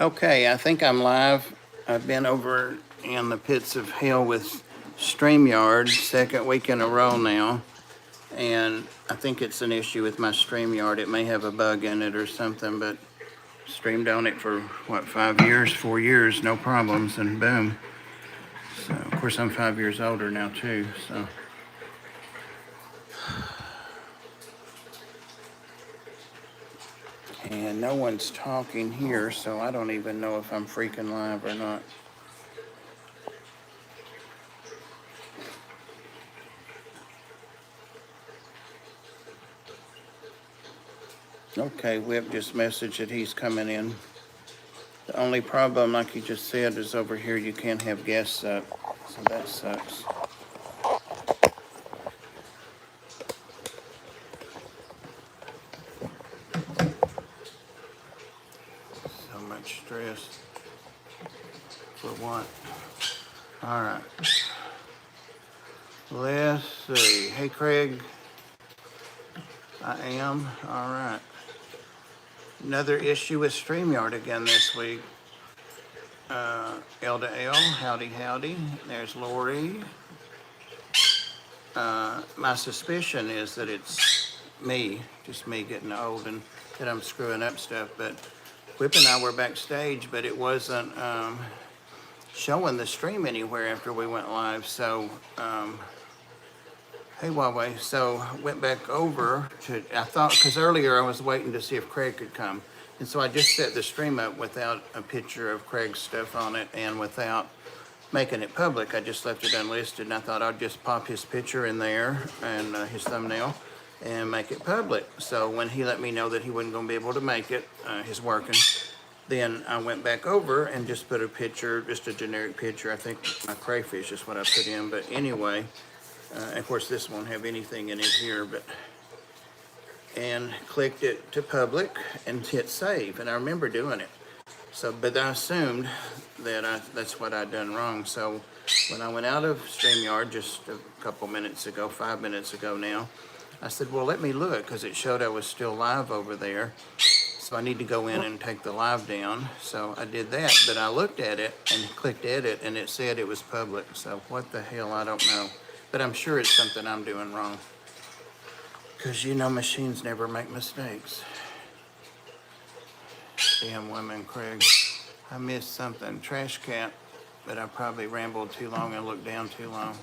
Okay, I think I'm live. I've been over in the pits of hell with StreamYard, second week in a row now. And I think it's an issue with my StreamYard. It may have a bug in it or something, but streamed on it for, what, 5 years, 4 years, no problems, and boom. So, of course, I'm 5 years older now, too, so. And no one's talking here, so I don't even know if I'm freaking live or not. Okay, Whip just messaged that he's coming in. The only problem, like you just said, is over here you can't have guests up, so that sucks. So much stress. For what? All right. Let's see. Hey, Craig. I am. All right. Another issue with StreamYard again this week. L to L, howdy, howdy. There's Lori. My suspicion is that it's me, just me getting old and that I'm screwing up stuff. But Whip and I were backstage, but it wasn't showing the stream anywhere after we went live. So, hey, Huawei. So went back over to, I thought, because earlier I was waiting to see if Craig could come. And so I just set the stream up without a picture of Craig's stuff on it and without making it public. I just left it unlisted, and I thought I'd just pop his picture in there and his thumbnail and make it public. So when he let me know that he wasn't going to be able to make it, his working, then I went back over and just put a picture, just a generic picture. I think my crayfish is what I put in, but anyway, of course this won't have anything in it here, but, and clicked it to public and hit save, and I remember doing it. So, but I assumed that that's what I'd done wrong. So when I went out of StreamYard just a couple minutes ago, 5 minutes ago now, I said, well, let me look, because it showed I was still live over there. So I need to go in and take the live down. So I did that, but I looked at it and clicked edit, and it said it was public. So what the hell, I don't know. But I'm sure it's something I'm doing wrong, because you know machines never make mistakes. Damn women, Craig. I missed something. Trash cat, but I probably rambled too long and looked down too long.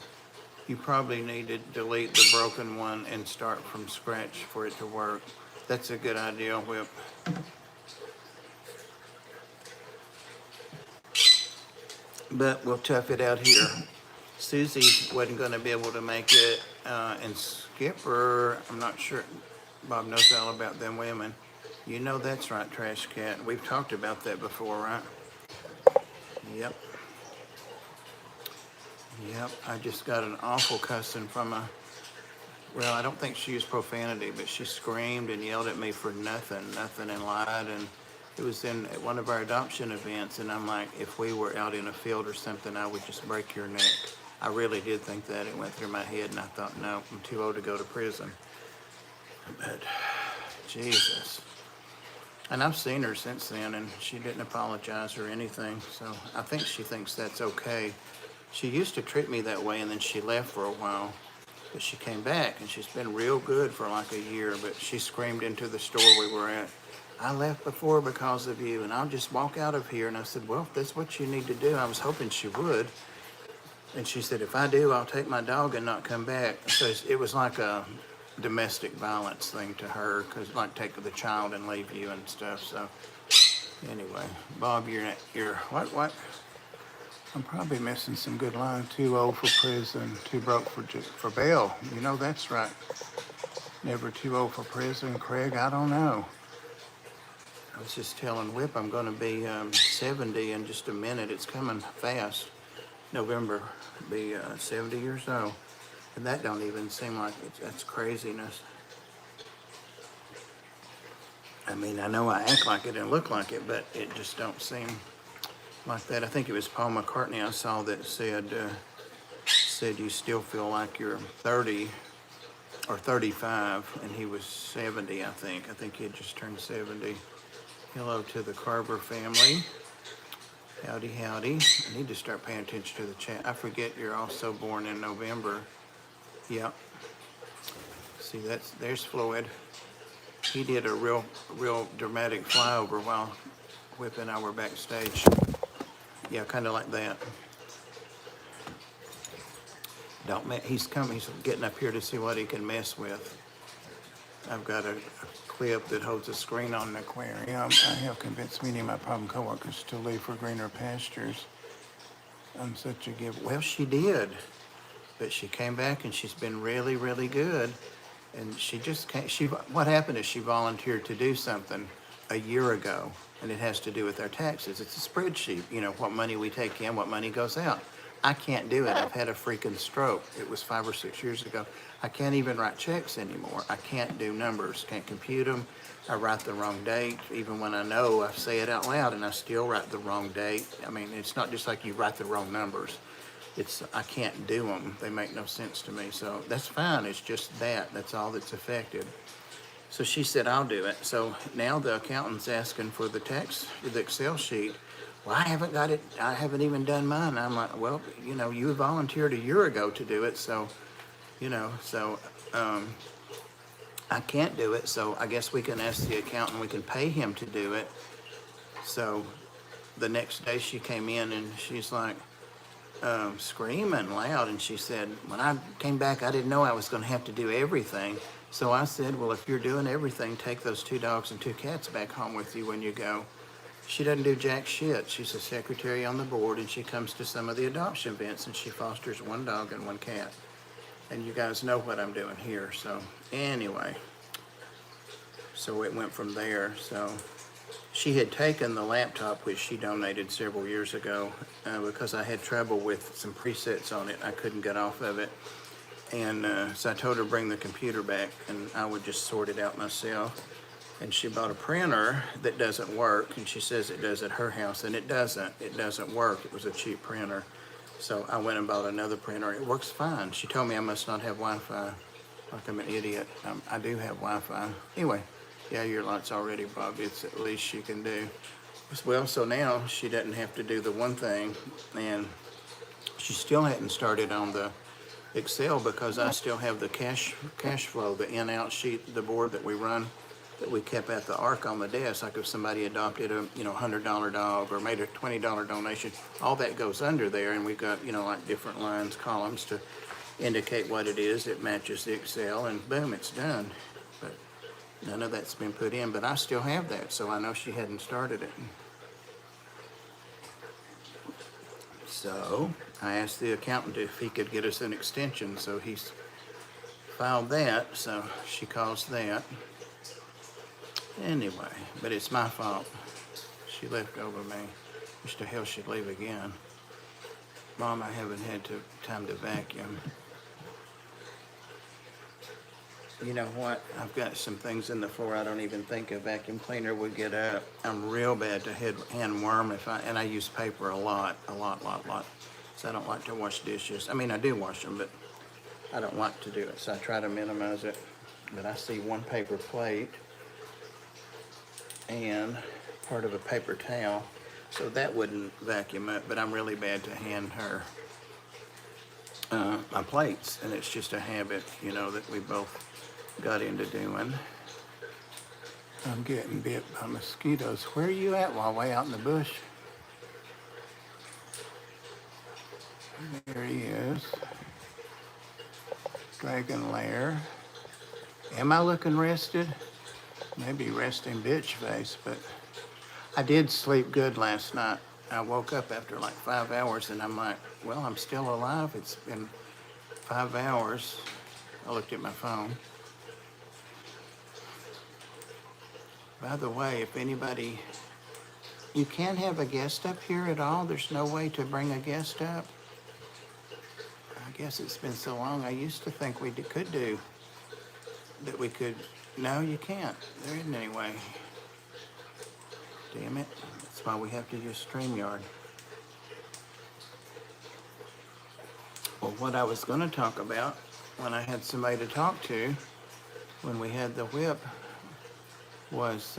You probably need to delete the broken one and start from scratch for it to work. That's a good idea, Whip. But we'll tough it out here. Susie wasn't going to be able to make it, and Skipper, I'm not sure. Bob knows all about them women. You know that's right, Trash Cat. We've talked about that before, right? Yep. Yep, I just got an awful cussing from well, I don't think she used profanity, but she screamed and yelled at me for nothing, and lied, and it was in at one of our adoption events, and I'm like, if we were out in a field or something, I would just break your neck. I really did think that. It went through my head, and I thought, no, I'm too old to go to prison. But, Jesus. And I've seen her since then, and she didn't apologize or anything, so I think she thinks that's okay. She used to treat me that way, and then she left for a while, but she came back, and she's been real good for like a year, but she screamed into the store we were at, I left before because of you, and I'll just walk out of here. And I said, well, if that's what you need to do, I was hoping she would. And she said, if I do, I'll take my dog and not come back. So it was like a domestic violence thing to her, because like take the child and leave you and stuff. So anyway, Bob, you're what? I'm probably missing some good lines. Too old for prison, too broke for bail. You know that's right. Never too old for prison, Craig. I don't know. I was just telling Whip I'm going to be 70 in just a minute. It's coming fast. November, be 70 years old. And that don't even seem like that's craziness. I mean, I know I act like it and look like it, but it just don't seem like that. I think it was Paul McCartney I saw that said you still feel like you're 30 or 35, and he was 70, I think. I think he had just turned 70. Hello to the Carver family. Howdy, howdy. I need to start paying attention to the chat. I forget you're also born in November. Yep. See, there's Floyd. He did a real dramatic flyover while Whip and I were backstage. Yeah, kind of like that. He's getting up here to see what he can mess with. I've got a clip that holds a screen on an aquarium. I have convinced many of my problem coworkers to leave for greener pastures. I'm such a giver. Well, she did, but she came back and she's been really, really good. And she just can't, what happened is she volunteered to do something a year ago, and it has to do with our taxes. It's a spreadsheet, what money we take in, what money goes out. I can't do it. I've had a freaking stroke. It was 5 or 6 years ago. I can't even write checks anymore. I can't do numbers, can't compute them. I write the wrong date. Even when I know, I say it out loud and I still write the wrong date. I mean, it's not just like you write the wrong numbers. I can't do them. They make no sense to me. So that's fine. It's just that's all that's affected. So she said, I'll do it. So now the accountant's asking for the Excel sheet. Well, I haven't got it. I haven't even done mine. I'm like, well, you volunteered a year ago to do it. So, I can't do it. So I guess we can ask the accountant, we can pay him to do it. So the next day she came in and she's like, screaming loud, and she said, when I came back, I didn't know I was going to have to do everything. So I said, well, if you're doing everything, take those 2 dogs and 2 cats back home with you when you go. She doesn't do jack shit. She's a secretary on the board, and she comes to some of the adoption events, and she fosters 1 dog and 1 cat. And you guys know what I'm doing here. So anyway, so it went from there. So she had taken the laptop, which she donated several years ago, because I had trouble with some presets on it. I couldn't get off of it. And so I told her to bring the computer back, and I would just sort it out myself. And she bought a printer that doesn't work, and she says it does at her house, and it doesn't. It doesn't work. It was a cheap printer. So I went and bought another printer. It works fine. She told me I must not have Wi-Fi, like I'm an idiot. I do have Wi-Fi. Anyway. Yeah, your light's already, Bob. It's at least she can do. Well, so now she doesn't have to do the one thing, and she still hadn't started on the Excel because I still have the cash flow, the in-out sheet, the board that we run, that we kept at the ARC on the desk. Like if somebody adopted a $100 dog or made a $20 donation, all that goes under there, and we've got like different lines, columns to indicate what it is. It matches the Excel, and boom, it's done. But none of that's been put in, but I still have that, so I know she hadn't started it. So I asked the accountant if he could get us an extension, so he's filed that, so she calls that. Anyway, but it's my fault. She left over me. Wish the hell she'd leave again. Mom, I haven't had time to vacuum. You know what? I've got some things in the floor I don't even think a vacuum cleaner would get up. I'm real bad to hand worm and I use paper a lot. So I don't like to wash dishes. I mean, I do wash them, but I don't like to do it. So I try to minimize it. But I see 1 paper plate and part of a paper towel. So that wouldn't vacuum up, but I'm really bad to hand her my plates. And it's just a habit, that we both got into doing. I'm getting bit by mosquitoes. Where are you at, way out in the bush? There he is. Dragon lair. Am I looking rested? Maybe resting bitch face, but I did sleep good last night. I woke up after like 5 hours and I'm like, well, I'm still alive. It's been 5 hours. I looked at my phone. By the way, if anybody, you can't have a guest up here at all? There's no way to bring a guest up? I guess it's been so long. I used to think we could do, that we could. No, you can't. There isn't any way. Damn it. That's why we have to use StreamYard. Well, what I was going to talk about when I had somebody to talk to, when we had the whip, was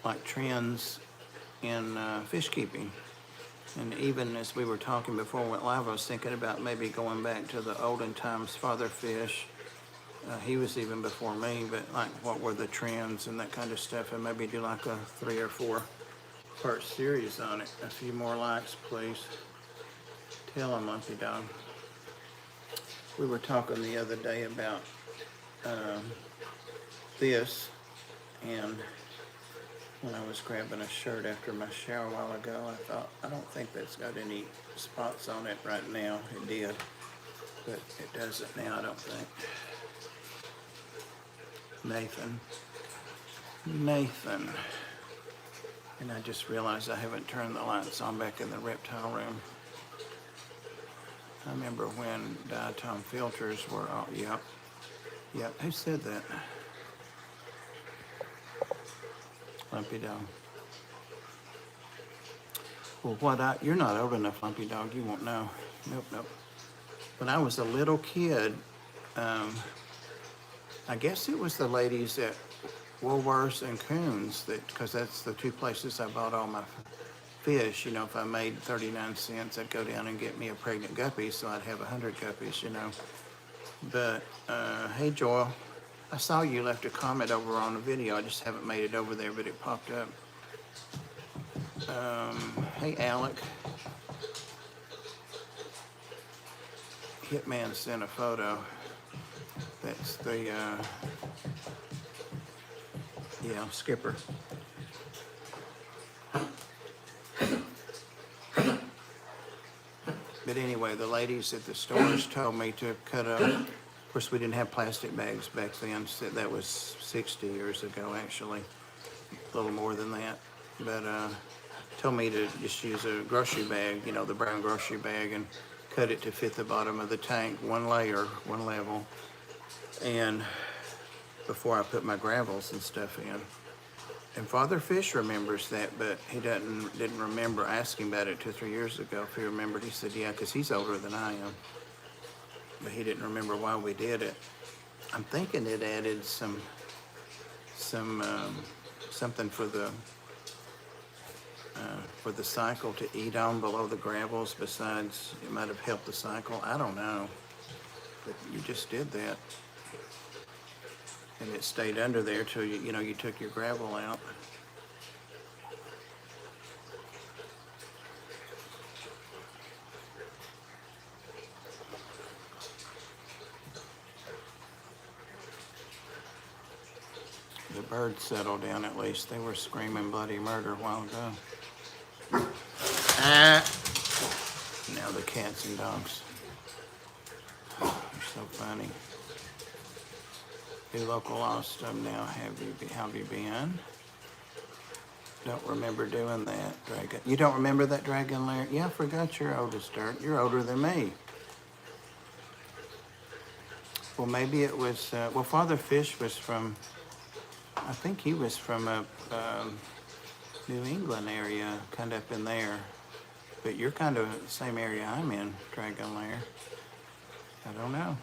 like trends in fish keeping. And even as we were talking before we went live, I was thinking about maybe going back to the olden times, Father Fish. He was even before me, but like what were the trends and that kind of stuff, and maybe do like a 3 or 4 part series on it. A few more likes, please. Tell him, Lumpy Dog. We were talking the other day about this, and when I was grabbing a shirt after my shower a while ago, I thought, I don't think that's got any spots on it right now. It did, but it doesn't now, I don't think. Nathan. And I just realized I haven't turned the lights on back in the reptile room. I remember when diatom filters were, oh, yep. Who said that? Lumpy Dog. Well, you're not old enough, Lumpy Dog, you won't know. Nope. When I was a little kid, I guess it was the ladies at Woolworths and Coons, because that's the 2 places I bought all my fish. You know, if I made 39 cents, I'd go down and get me a pregnant guppy, so I'd have 100 guppies, you know. But, hey, Joel, I saw you left a comment over on the video. I just haven't made it over there, but it popped up. Hey, Alec. Hitman sent a photo. That's the, yeah, Skipper. But anyway, the ladies at the stores told me to cut up. Of course, we didn't have plastic bags back then. So that was 60 years ago, actually. A little more than that. But told me to just use a grocery bag, you know, the brown grocery bag, and cut it to fit the bottom of the tank, 1 layer, 1 level. And before I put my gravels and stuff in. And Father Fish remembers that, but he didn't remember asking about it 2 or 3 years ago. If he remembered, he said, yeah, because he's older than I am. But he didn't remember why we did it. I'm thinking it added something for the cycle to eat on below the gravels. Besides, it might have helped the cycle. I don't know. But you just did that. And it stayed under there till you took your gravel out. The birds settled down at least. They were screaming bloody murder a while ago. Now the cats and dogs. They're so funny. New local awesome now. Have you been? Don't remember doing that, Dragon. You don't remember that, Dragon Lair? Yeah, I forgot you're oldest, Dirt. You're older than me. Well, maybe it was, well, Father Fish was from, I think he was from a New England area, kind of up in there. But you're kind of the same area I'm in, Dragon Lair. I don't know.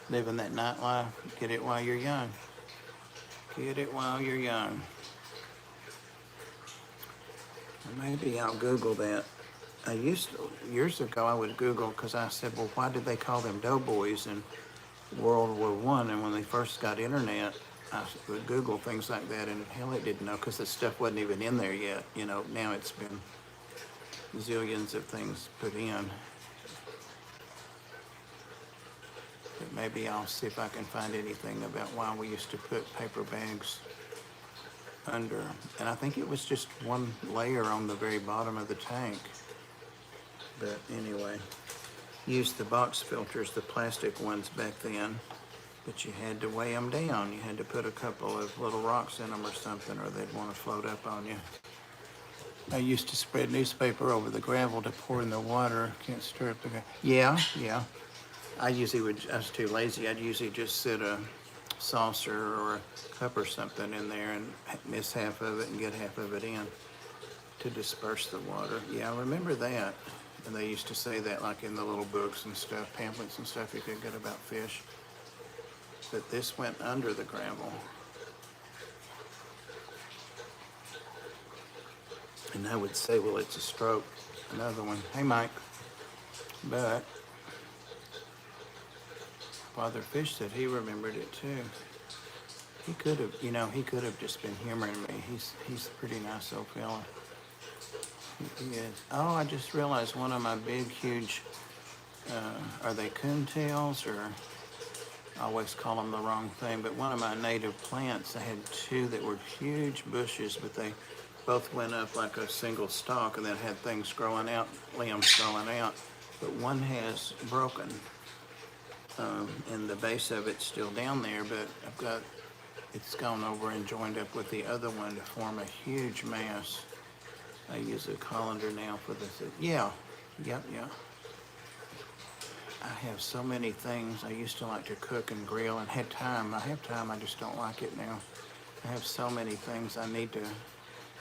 Living that nightlife, get it while you're young. Get it while you're young. Maybe I'll Google that. Years ago I would Google, because I said, well, why did they call them doughboys in World War I? And when they first got internet, I would Google things like that, and hell, it didn't know, because the stuff wasn't even in there yet. You know, now it's been zillions of things put in. But maybe I'll see if I can find anything about why we used to put paper bags under. And I think it was just 1 layer on the very bottom of the tank. But anyway, used the box filters, the plastic ones back then, but you had to weigh them down. You had to put a couple of little rocks in them or something, or they'd want to float up on you. I used to spread newspaper over the gravel to pour in the water. Can't stir up the gravel. Yeah. I was too lazy. I'd usually just sit a saucer or a cup or something in there and miss half of it and get half of it in to disperse the water. Yeah, I remember that. And they used to say that like in the little books and stuff, pamphlets and stuff you could get about fish. But this went under the gravel. And I would say, well, it's a stroke. Another one. Hey, Mike. But Father Fish said he remembered it too. He could have, he could have just been humoring me. He's a pretty nice old fella. He is. Oh, I just realized one of my big, huge, are they coontails, or I always call them the wrong thing, but one of my native plants, I had two that were huge bushes, but they both went up like a single stalk and then had things growing out, limbs growing out. But one has broken, and the base of it's still down there, but it's gone over and joined up with the other one to form a huge mass. I use a colander now for this. Yeah, yep. I have so many things. I used to like to cook and grill and had time. I have time, I just don't like it now. I have so many things I need to,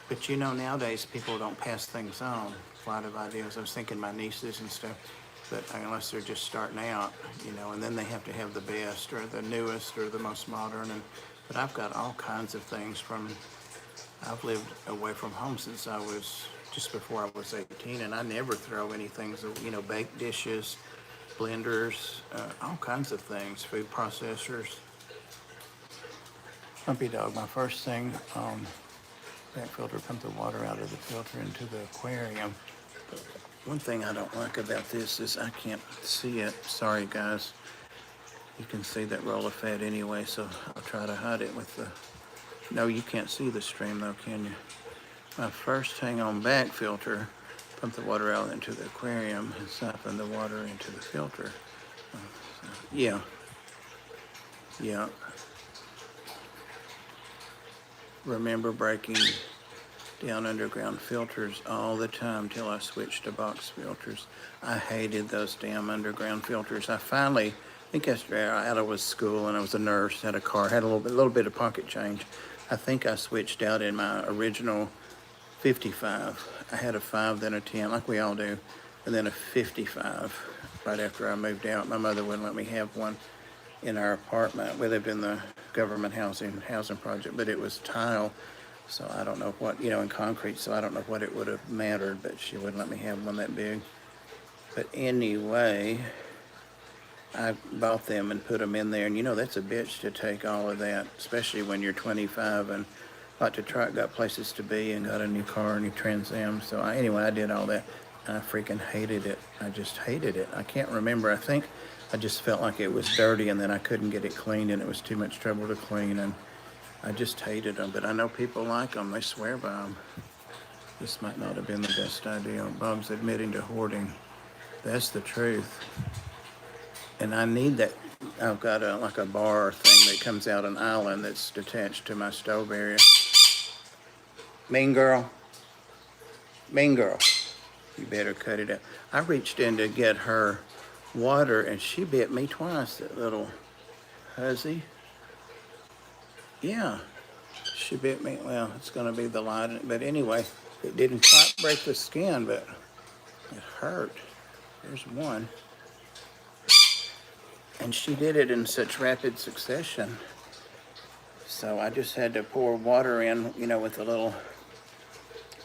but nowadays people don't pass things on. A lot of ideas. I was thinking my nieces and stuff, but unless they're just starting out, and then they have to have the best or the newest or the most modern. But I've got all kinds of things I've lived away from home since I was, just before I was 18, and I never throw anything, baked dishes, blenders, all kinds of things, food processors. Puppy dog, my first thing, that filter, pump the water out of the filter into the aquarium. One thing I don't like about this is I can't see it. Sorry, guys. You can see that roll of fat anyway, so I'll try to hide it with the... No, you can't see the stream though, can you? My first hang on back filter, pump the water out into the aquarium and siphon the water into the filter. Yeah. Remember breaking down underground filters all the time till I switched to box filters. I hated those damn underground filters. I think after I was school and I was a nurse, had a car, had a little bit of pocket change. I think I switched out in my original 55. I had a 5, then a 10, like we all do, and then a 55 right after I moved out. My mother wouldn't let me have one in our apartment. We lived in the government housing project, but it was tile, so I don't know what, in concrete, so I don't know what it would have mattered, but she wouldn't let me have one that big. But anyway, I bought them and put them in there, and that's a bitch to take all of that, especially when you're 25 and like to try, got places to be and got a new car, new Trans Am. So anyway, I did all that, and I freaking hated it. I just hated it. I can't remember. I think I just felt like it was dirty, and then I couldn't get it cleaned, and it was too much trouble to clean, and I just hated them. But I know people like them. They swear by them. This might not have been the best idea. Bob's admitting to hoarding. That's the truth. And I need that. I've got like a bar thing that comes out an island that's detached to my stove area. Mean girl. You better cut it out. I reached in to get her water and she bit me twice, that little hussy. Yeah, she bit me. Well, it's going to be the light. But anyway, it didn't quite break the skin, but it hurt. There's one. And she did it in such rapid succession. So I just had to pour water in, with a little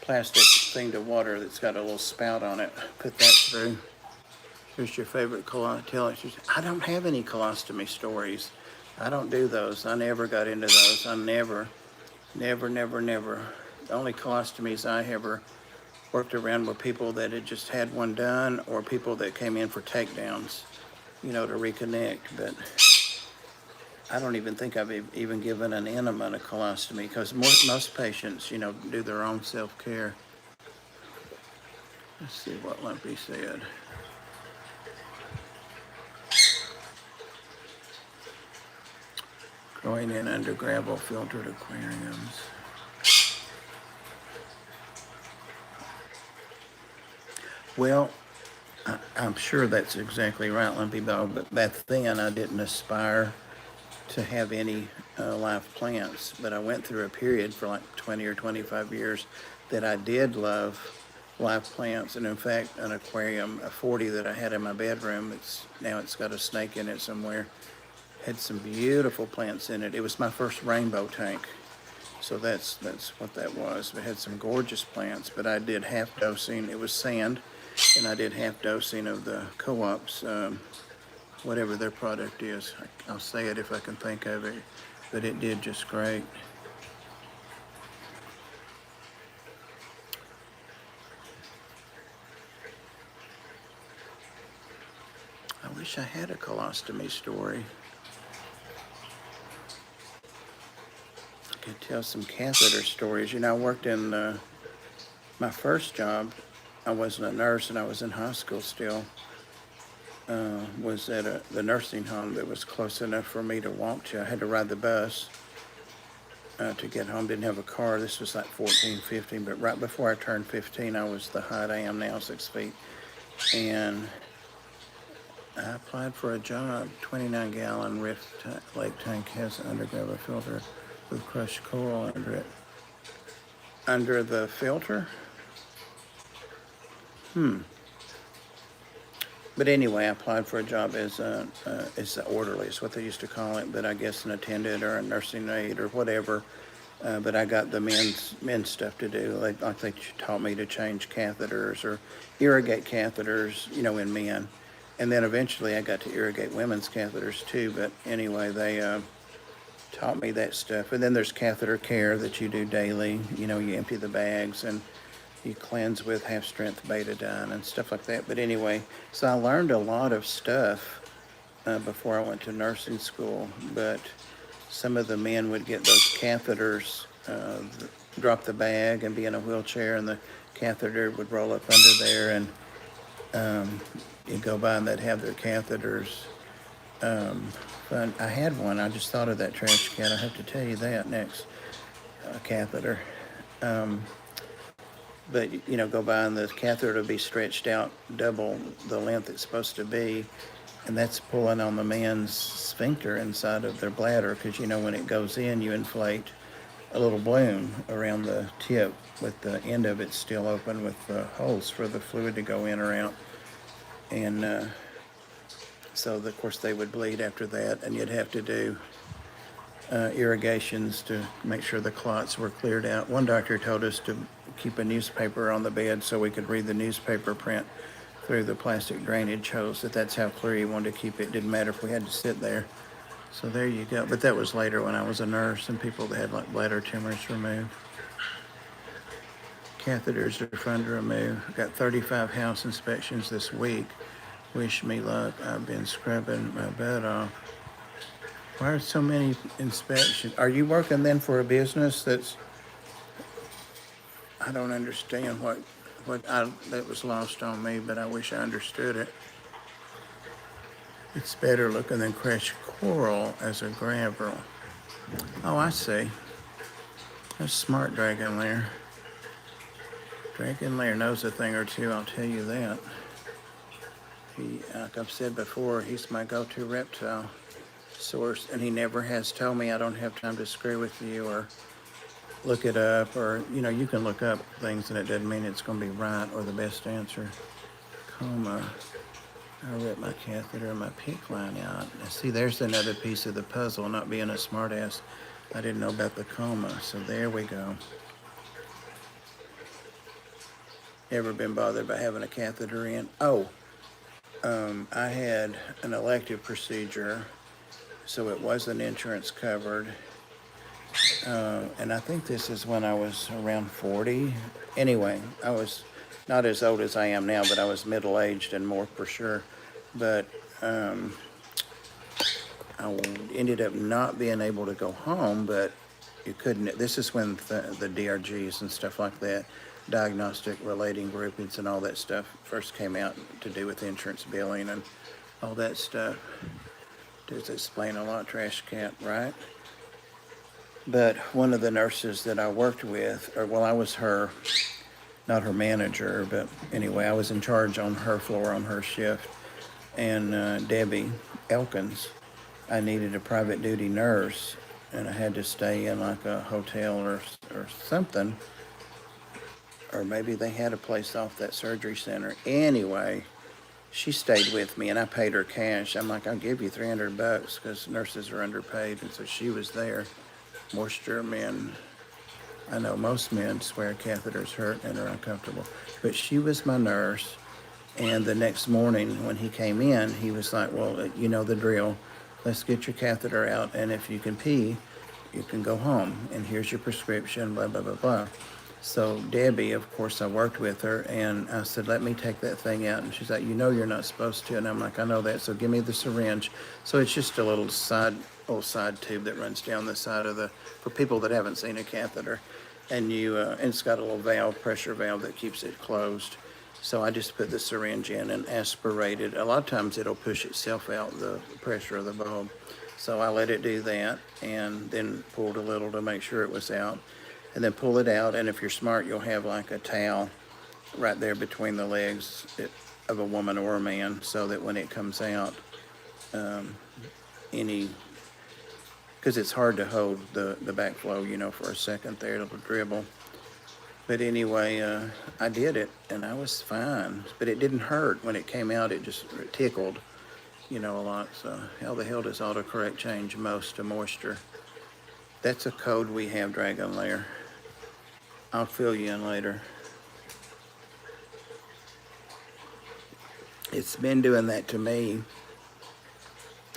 plastic thing to water that's got a little spout on it. Put that through. Here's your favorite colostomy. I don't have any colostomy stories. I don't do those. I never got into those. I never. The only colostomies I ever worked around were people that had just had one done or people that came in for takedowns, to reconnect. But I don't even think I've even given an enema a colostomy because most patients, do their own self-care. Let's see what Lumpy said. Growing in under gravel filtered aquariums. Well, I'm sure that's exactly right, Lumpy Dog, but back then I didn't aspire to have any live plants, but I went through a period for like 20 or 25 years that I did love live plants, and in fact, an aquarium, a 40 that I had in my bedroom, now it's got a snake in it somewhere, had some beautiful plants in it. It was my first rainbow tank. So that's what that was. We had some gorgeous plants, but I did half dosing. It was sand, and I did half dosing of the co-op's, whatever their product is. I'll say it if I can think of it, but it did just great. I wish I had a colostomy story. I could tell some catheter stories. You know, I worked in my first job. I wasn't a nurse, and I was in high school still. Was at the nursing home that was close enough for me to walk to. I had to ride the bus to get home. Didn't have a car. This was like 14, 15, but right before I turned 15, I was the height I am now, 6 feet. And I applied for a job. 29-gallon Rift lake tank has an underground filter with crushed coral under it. Under the filter? But anyway, I applied for a job as an orderly, is what they used to call it, but I guess an attendant or a nursing aide or whatever. But I got the men's stuff to do. Like they taught me to change catheters or irrigate catheters, you know, in men. And then eventually I got to irrigate women's catheters too. But anyway, they taught me that stuff. And then there's catheter care that you do daily. You know, you empty the bags and you cleanse with half-strength betadine and stuff like that. But anyway, so I learned a lot of stuff before I went to nursing school. But some of the men would get those catheters, drop the bag and be in a wheelchair, and the catheter would roll up under there, and you'd go by and they'd have their catheters. But I had one. I just thought of that trash can. I have to tell you that next. Catheter. But, you know, go by and the catheter will be stretched out double the length it's supposed to be. And that's pulling on the man's sphincter inside of their bladder, because, you know, when it goes in, you inflate a little balloon around the tip with the end of it still open with holes for the fluid to go in or out. And so, of course, they would bleed after that, and you'd have to do irrigations to make sure the clots were cleared out. One doctor told us to keep a newspaper on the bed so we could read the newspaper print through the plastic drainage hose, that's how clear he wanted to keep it. Didn't matter if we had to sit there. So there you go. But that was later when I was a nurse and people that had like bladder tumors removed. Catheters are fun to remove. I've got 35 house inspections this week. Wish me luck. I've been scrubbing my butt off. Why are so many inspections? Are you working then for a business that's, I don't understand what that was lost on me, but I wish I understood it. It's better looking than crushed coral as a gravel. Oh, I see. That's smart, Dragon Lair. Dragon Lair knows a thing or two, I'll tell you that. He, like I've said before, he's my go-to reptile source, and he never has told me I don't have time to screw with you or look it up, or, you know, you can look up things and it doesn't mean it's going to be right or the best answer. Coma. I rip my catheter and my PICC line out. Now, see, there's another piece of the puzzle, not being a smartass. I didn't know about the coma, so there we go. Ever been bothered by having a catheter in? Oh, I had an elective procedure, so it wasn't insurance covered. And I think this is when I was around 40. Anyway, I was not as old as I am now, but I was middle-aged and more for sure. But I ended up not being able to go home, but you couldn't. This is when the DRGs and stuff like that, diagnostic relating groupings and all that stuff first came out to do with insurance billing and all that stuff. Does explain a lot, Trash Cat, right? But one of the nurses that I worked with, or well, I was her, not her manager, but anyway, I was in charge on her floor on her shift. And Debbie Elkins, I needed a private duty nurse, and I had to stay in like a hotel or something. Or maybe they had a place off that surgery center. Anyway, she stayed with me, and I paid her cash. I'm like, I'll give you $300 because nurses are underpaid, and so she was there. Moisture Men I know most men swear catheters hurt and are uncomfortable, but she was my nurse. And the next morning when he came in, he was like, well, you know the drill. Let's get your catheter out, and if you can pee, you can go home. And here's your prescription, blah, blah, blah, blah. So Debbie, of course, I worked with her, and I said, let me take that thing out. And she's like, you know you're not supposed to. And I'm like, I know that, so give me the syringe. So it's just a little side tube that runs down the side of the, for people that haven't seen a catheter. And and it's got a little valve, pressure valve that keeps it closed. So I just put the syringe in and aspirated. A lot of times it'll push itself out, the pressure of the bulb. So I let it do that and then pulled a little to make sure it was out. And then pull it out, and if you're smart, you'll have like a towel right there between the legs of a woman or a man, so that when it comes out, because it's hard to hold the backflow, you know, for a second there, it'll dribble. But anyway, I did it, and I was fine. But it didn't hurt when it came out. It just tickled, you know, a lot. So how the hell does autocorrect change most to moisture? That's a code we have, Dragon Lair. I'll fill you in later. It's been doing that to me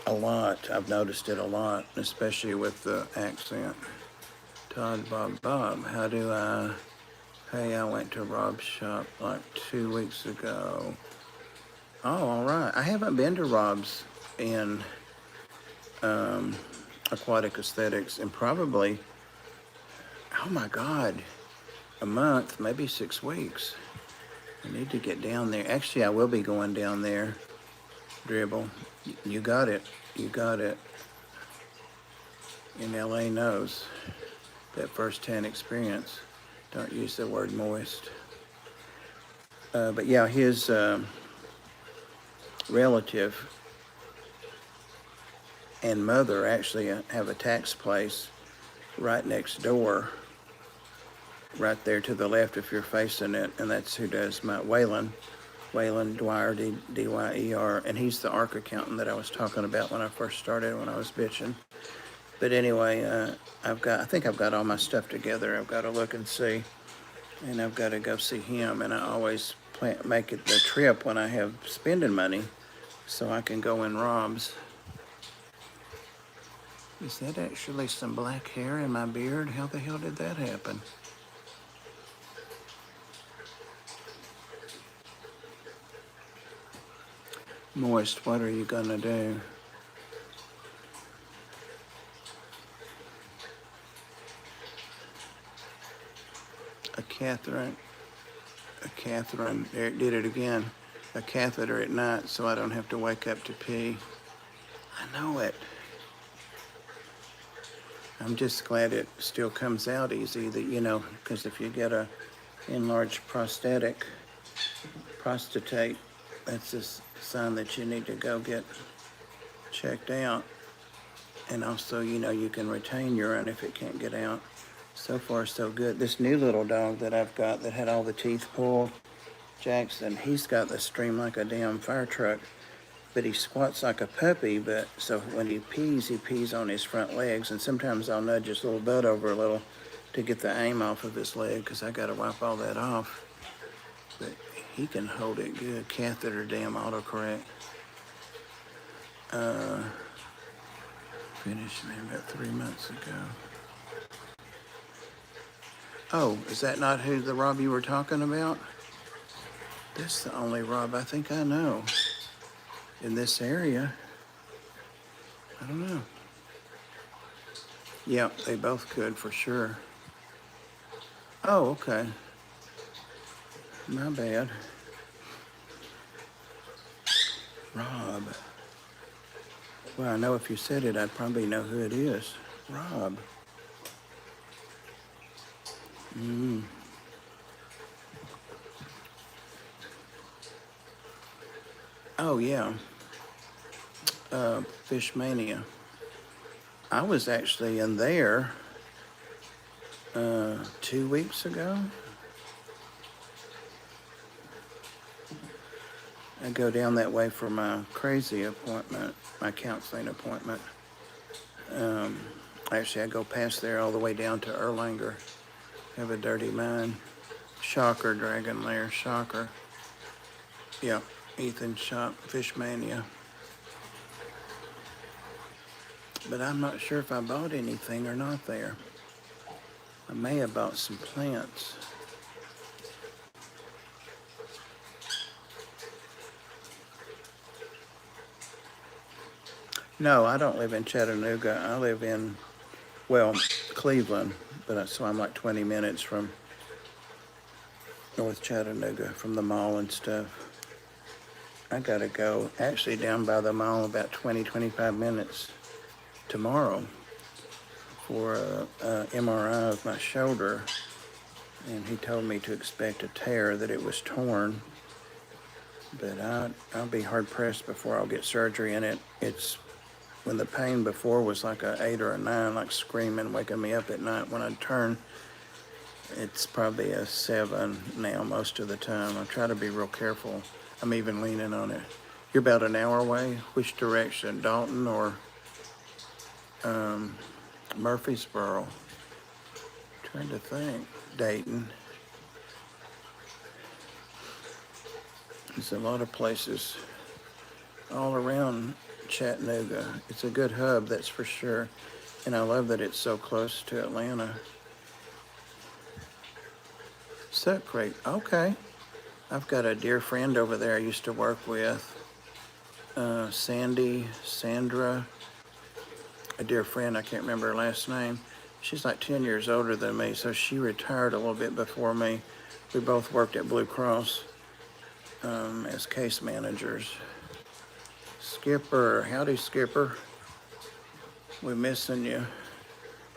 a lot. I've noticed it a lot, especially with the accent. Todd Bob, how do I... Hey, I went to Rob's shop like 2 weeks ago. Oh, all right. I haven't been to Rob's in Aquatic Aesthetics in probably, oh my God, a month, maybe 6 weeks. I need to get down there. Actually, I will be going down there. Dribble. You got it. You got it. In LA knows that first-hand experience. Don't use the word moist. But yeah, his relative and mother actually have a tax place right next door, right there to the left if you're facing it, and that's who does my Waylon Dwyer, D-Y-E-R, and he's the ARC accountant that I was talking about when I first started, when I was bitching. But anyway, I think I've got all my stuff together. I've got to look and see, and I've got to go see him. And I always make it the trip when I have spending money, so I can go in Rob's. Is that actually some black hair in my beard? How the hell did that happen? Moist, what are you gonna do? Catherine, Eric did it again. A catheter at night so I don't have to wake up to pee. I know it. I'm just glad it still comes out easy, that, you know, because if you get a enlarged prostate, that's a sign that you need to go get checked out. And also, you know, you can retain urine if it can't get out. So far, so good. This new little dog that I've got that had all the teeth pulled, Jackson, he's got the stream like a damn fire truck, but he squats like a puppy. But so when he pees on his front legs, and sometimes I'll nudge his little butt over a little to get the aim off of his leg, because I got to wipe all that off. But he can hold it good. Catheter, damn autocorrect. Finished me about 3 months ago. Oh, is that not who the Rob you were talking about? That's the only Rob I think I know in this area. I don't know. Yeah, they both could for sure. Oh, okay. My bad. Rob. Well, I know if you said it, I'd probably know who it is. Rob. Oh, yeah. Fish Mania. I was actually in there 2 weeks ago. I go down that way for my crazy appointment, my counseling appointment. Actually, I go past there all the way down to Erlanger. Have a dirty mind. Shocker, Dragon Lair, Shocker. Yeah, Ethan Shop, Fish Mania. But I'm not sure if I bought anything or not there. I may have bought some plants. No, I don't live in Chattanooga. I live in, well, Cleveland, so I'm like 20 minutes from North Chattanooga, from the mall and stuff. I gotta go, actually down by the mall about 20-25 minutes tomorrow for a MRI of my shoulder. And he told me to expect a tear, that it was torn. But I'll be hard pressed before I'll get surgery. And it's when the pain before was like a 8 or a 9, like screaming, waking me up at night when I'd turn. It's probably a 7 now most of the time. I try to be real careful. I'm even leaning on it. You're about an hour away. Which direction, Dalton or Murfreesboro? Trying to think. Dayton. There's a lot of places all around Chattanooga. It's a good hub, that's for sure. And I love that it's so close to Atlanta. Suck Creek, okay. I've got a dear friend over there I used to work with. Sandra, a dear friend, I can't remember her last name. She's like 10 years older than me, so she retired a little bit before me. We both worked at Blue Cross as case managers. Skipper, howdy Skipper. We're missing you.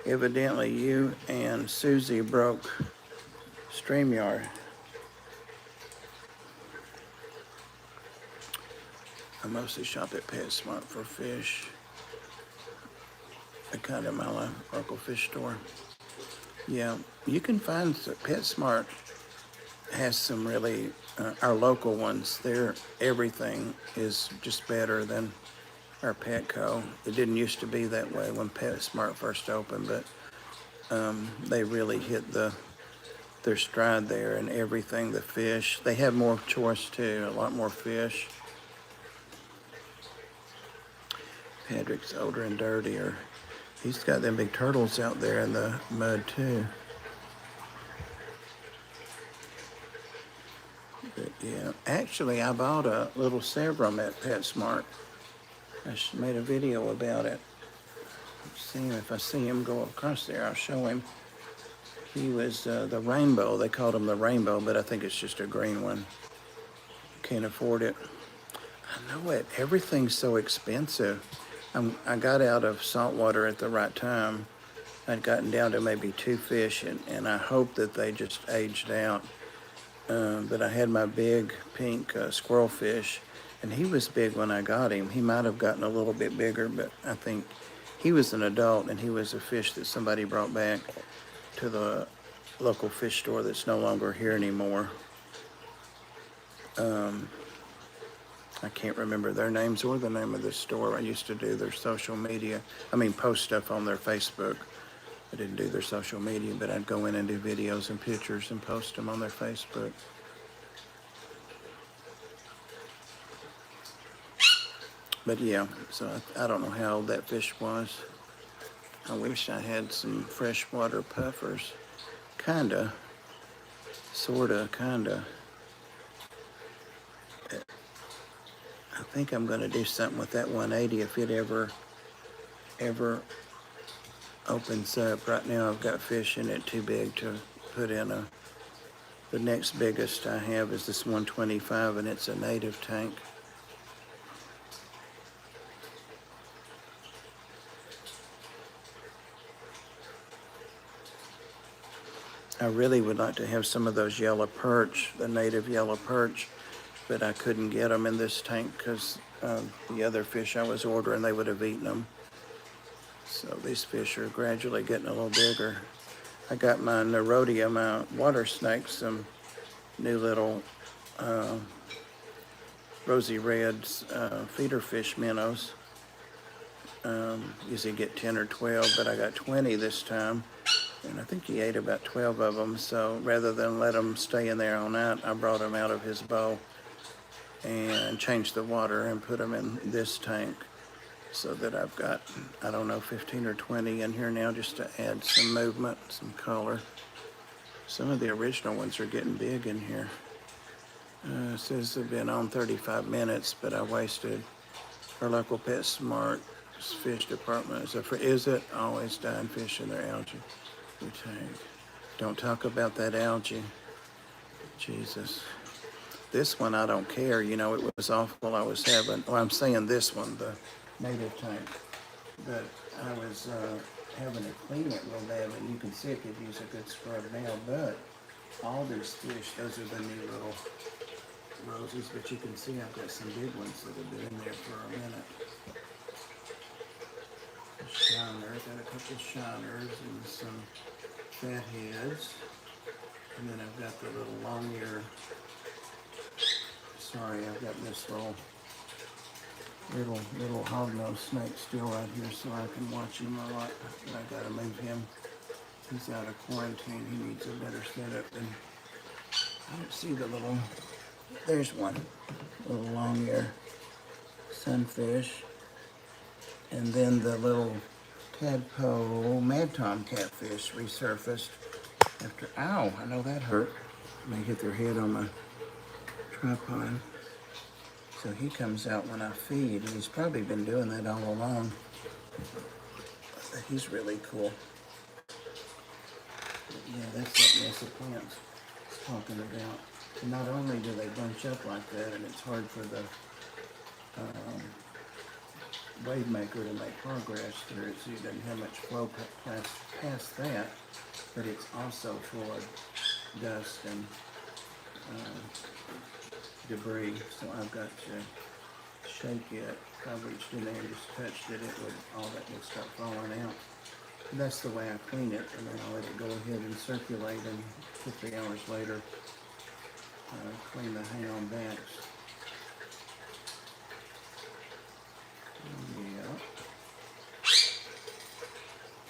Evidently you and Susie broke StreamYard. I mostly shop at PetSmart for fish. I kind of my local fish store. Yeah, you can find PetSmart has some really, our local ones, everything is just better than our Petco. It didn't used to be that way when PetSmart first opened, but they really hit their stride there and everything, the fish. They have more choice too, a lot more fish. Patrick's older and dirtier. He's got them big turtles out there in the mud too. But yeah, actually I bought a little Severum at PetSmart. I made a video about it. See him, if I see him go across there, I'll show him. He was the rainbow. They called him the rainbow, but I think it's just a green one. Can't afford it. I know it. Everything's so expensive. I got out of saltwater at the right time. I'd gotten down to maybe 2 fish, and I hoped that they just aged out. But I had my big pink squirrel fish, and he was big when I got him. He might have gotten a little bit bigger, but I think he was an adult, and he was a fish that somebody brought back to the local fish store that's no longer here anymore. I can't remember their names or the name of the store. I used to do their social media. Post stuff on their Facebook. I didn't do their social media, but I'd go in and do videos and pictures and post them on their Facebook. But yeah, so I don't know how old that fish was. I wish I had some freshwater puffers. Kinda. Sorta, kinda. I think I'm gonna do something with that 180 if it ever opens up. Right now I've got fish in it too big to put in the next biggest I have is this 125, and it's a native tank. I really would like to have some of those yellow perch, the native yellow perch, but I couldn't get them in this tank because the other fish I was ordering, they would have eaten them. So these fish are gradually getting a little bigger. I got my Nerodia, my water snakes, some new little rosy reds feeder fish minnows. Usually get 10 or 12, but I got 20 this time. And I think he ate about 12 of them, so rather than let them stay in there all night, I brought them out of his bowl and changed the water and put them in this tank, so that I've got, I don't know, 15 or 20 in here now, just to add some movement, some color. Some of the original ones are getting big in here. It says they've been on 35 minutes, but I wasted our local Pet Smart fish department. So for is it always dying fish in their algae? We take. Don't talk about that algae. Jesus. This one I don't care. You know, it was awful. I was having, well, I'm saying this one, the native tank. But I was having to clean it real bad, and you can see it could use a good scrub now. But all these fish, those are the new little roses, but you can see I've got some big ones that have been in there for a minute. Shiner, got a couple shiners and some fat heads. And then I've got the little long ear. Sorry, I've got this little hognose snake still right here, so I can watch him a lot. But I gotta move him. He's out of quarantine. He needs a better setup. And I don't see the little, there's one, little long ear sunfish. And then the little tadpole mad tom catfish resurfaced after, ow, I know that hurt. They hit their head on my tripod. So he comes out when I feed, and he's probably been doing that all along. But he's really cool. But yeah, that's what mess of plants is talking about. And not only do they bunch up like that, and it's hard for the wave maker to make progress through it, so you don't have much flow past that, but it's also full of dust and debris, so I've got to shake it. If I reached in there and just touched it, all that would start falling out. And that's the way I clean it, and then I'll let it go ahead and circulate, and 50 hours later, clean the hang-on backs. Yeah.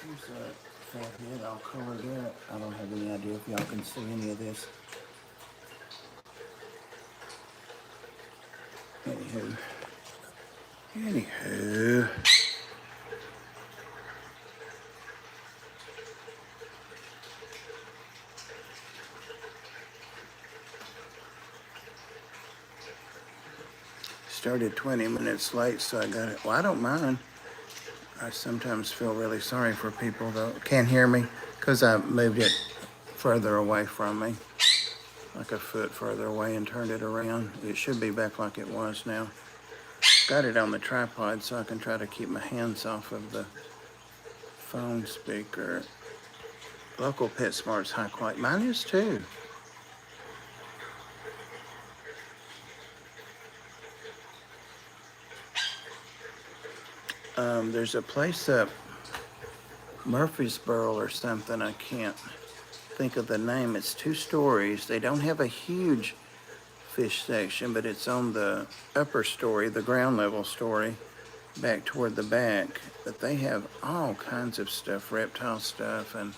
Here's a fat head. I'll color that. I don't have any idea if y'all can see any of this. Anywho. Started 20 minutes late, so I got it. Well, I don't mind. I sometimes feel really sorry for people that can't hear me because I moved it further away from me, like a foot further away, and turned it around. It should be back like it was now. Got it on the tripod so I can try to keep my hands off of the phone speaker. Local Pet Smart's high quality. Mine is too. There's a place up Murfreesboro or something. I can't think of the name. It's 2 stories. They don't have a huge fish section, but it's on the upper story, the ground level story, back toward the back. But they have all kinds of stuff, reptile stuff, and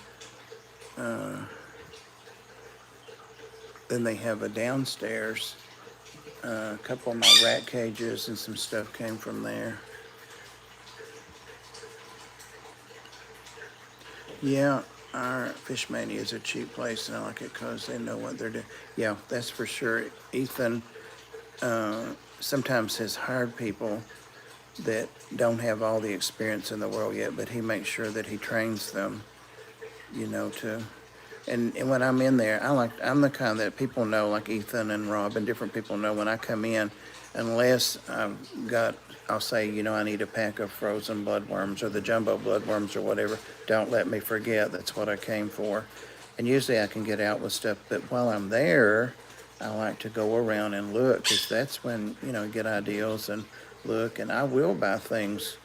then they have a downstairs. A couple of my rat cages and some stuff came from there. Yeah, our Fish Mania is a cheap place, and I like it because they know what they're doing. Yeah, that's for sure. Ethan sometimes has hired people that don't have all the experience in the world yet, but he makes sure that he trains them, you know, and when I'm in there, I'm the kind that people know, like Ethan and Rob and different people know when I come in, unless I'll say, you know, I need a pack of frozen bloodworms or the jumbo bloodworms or whatever. Don't let me forget, that's what I came for. And usually I can get out with stuff, but while I'm there, I like to go around and look, because that's when, you know, get ideas and look. And I will buy things,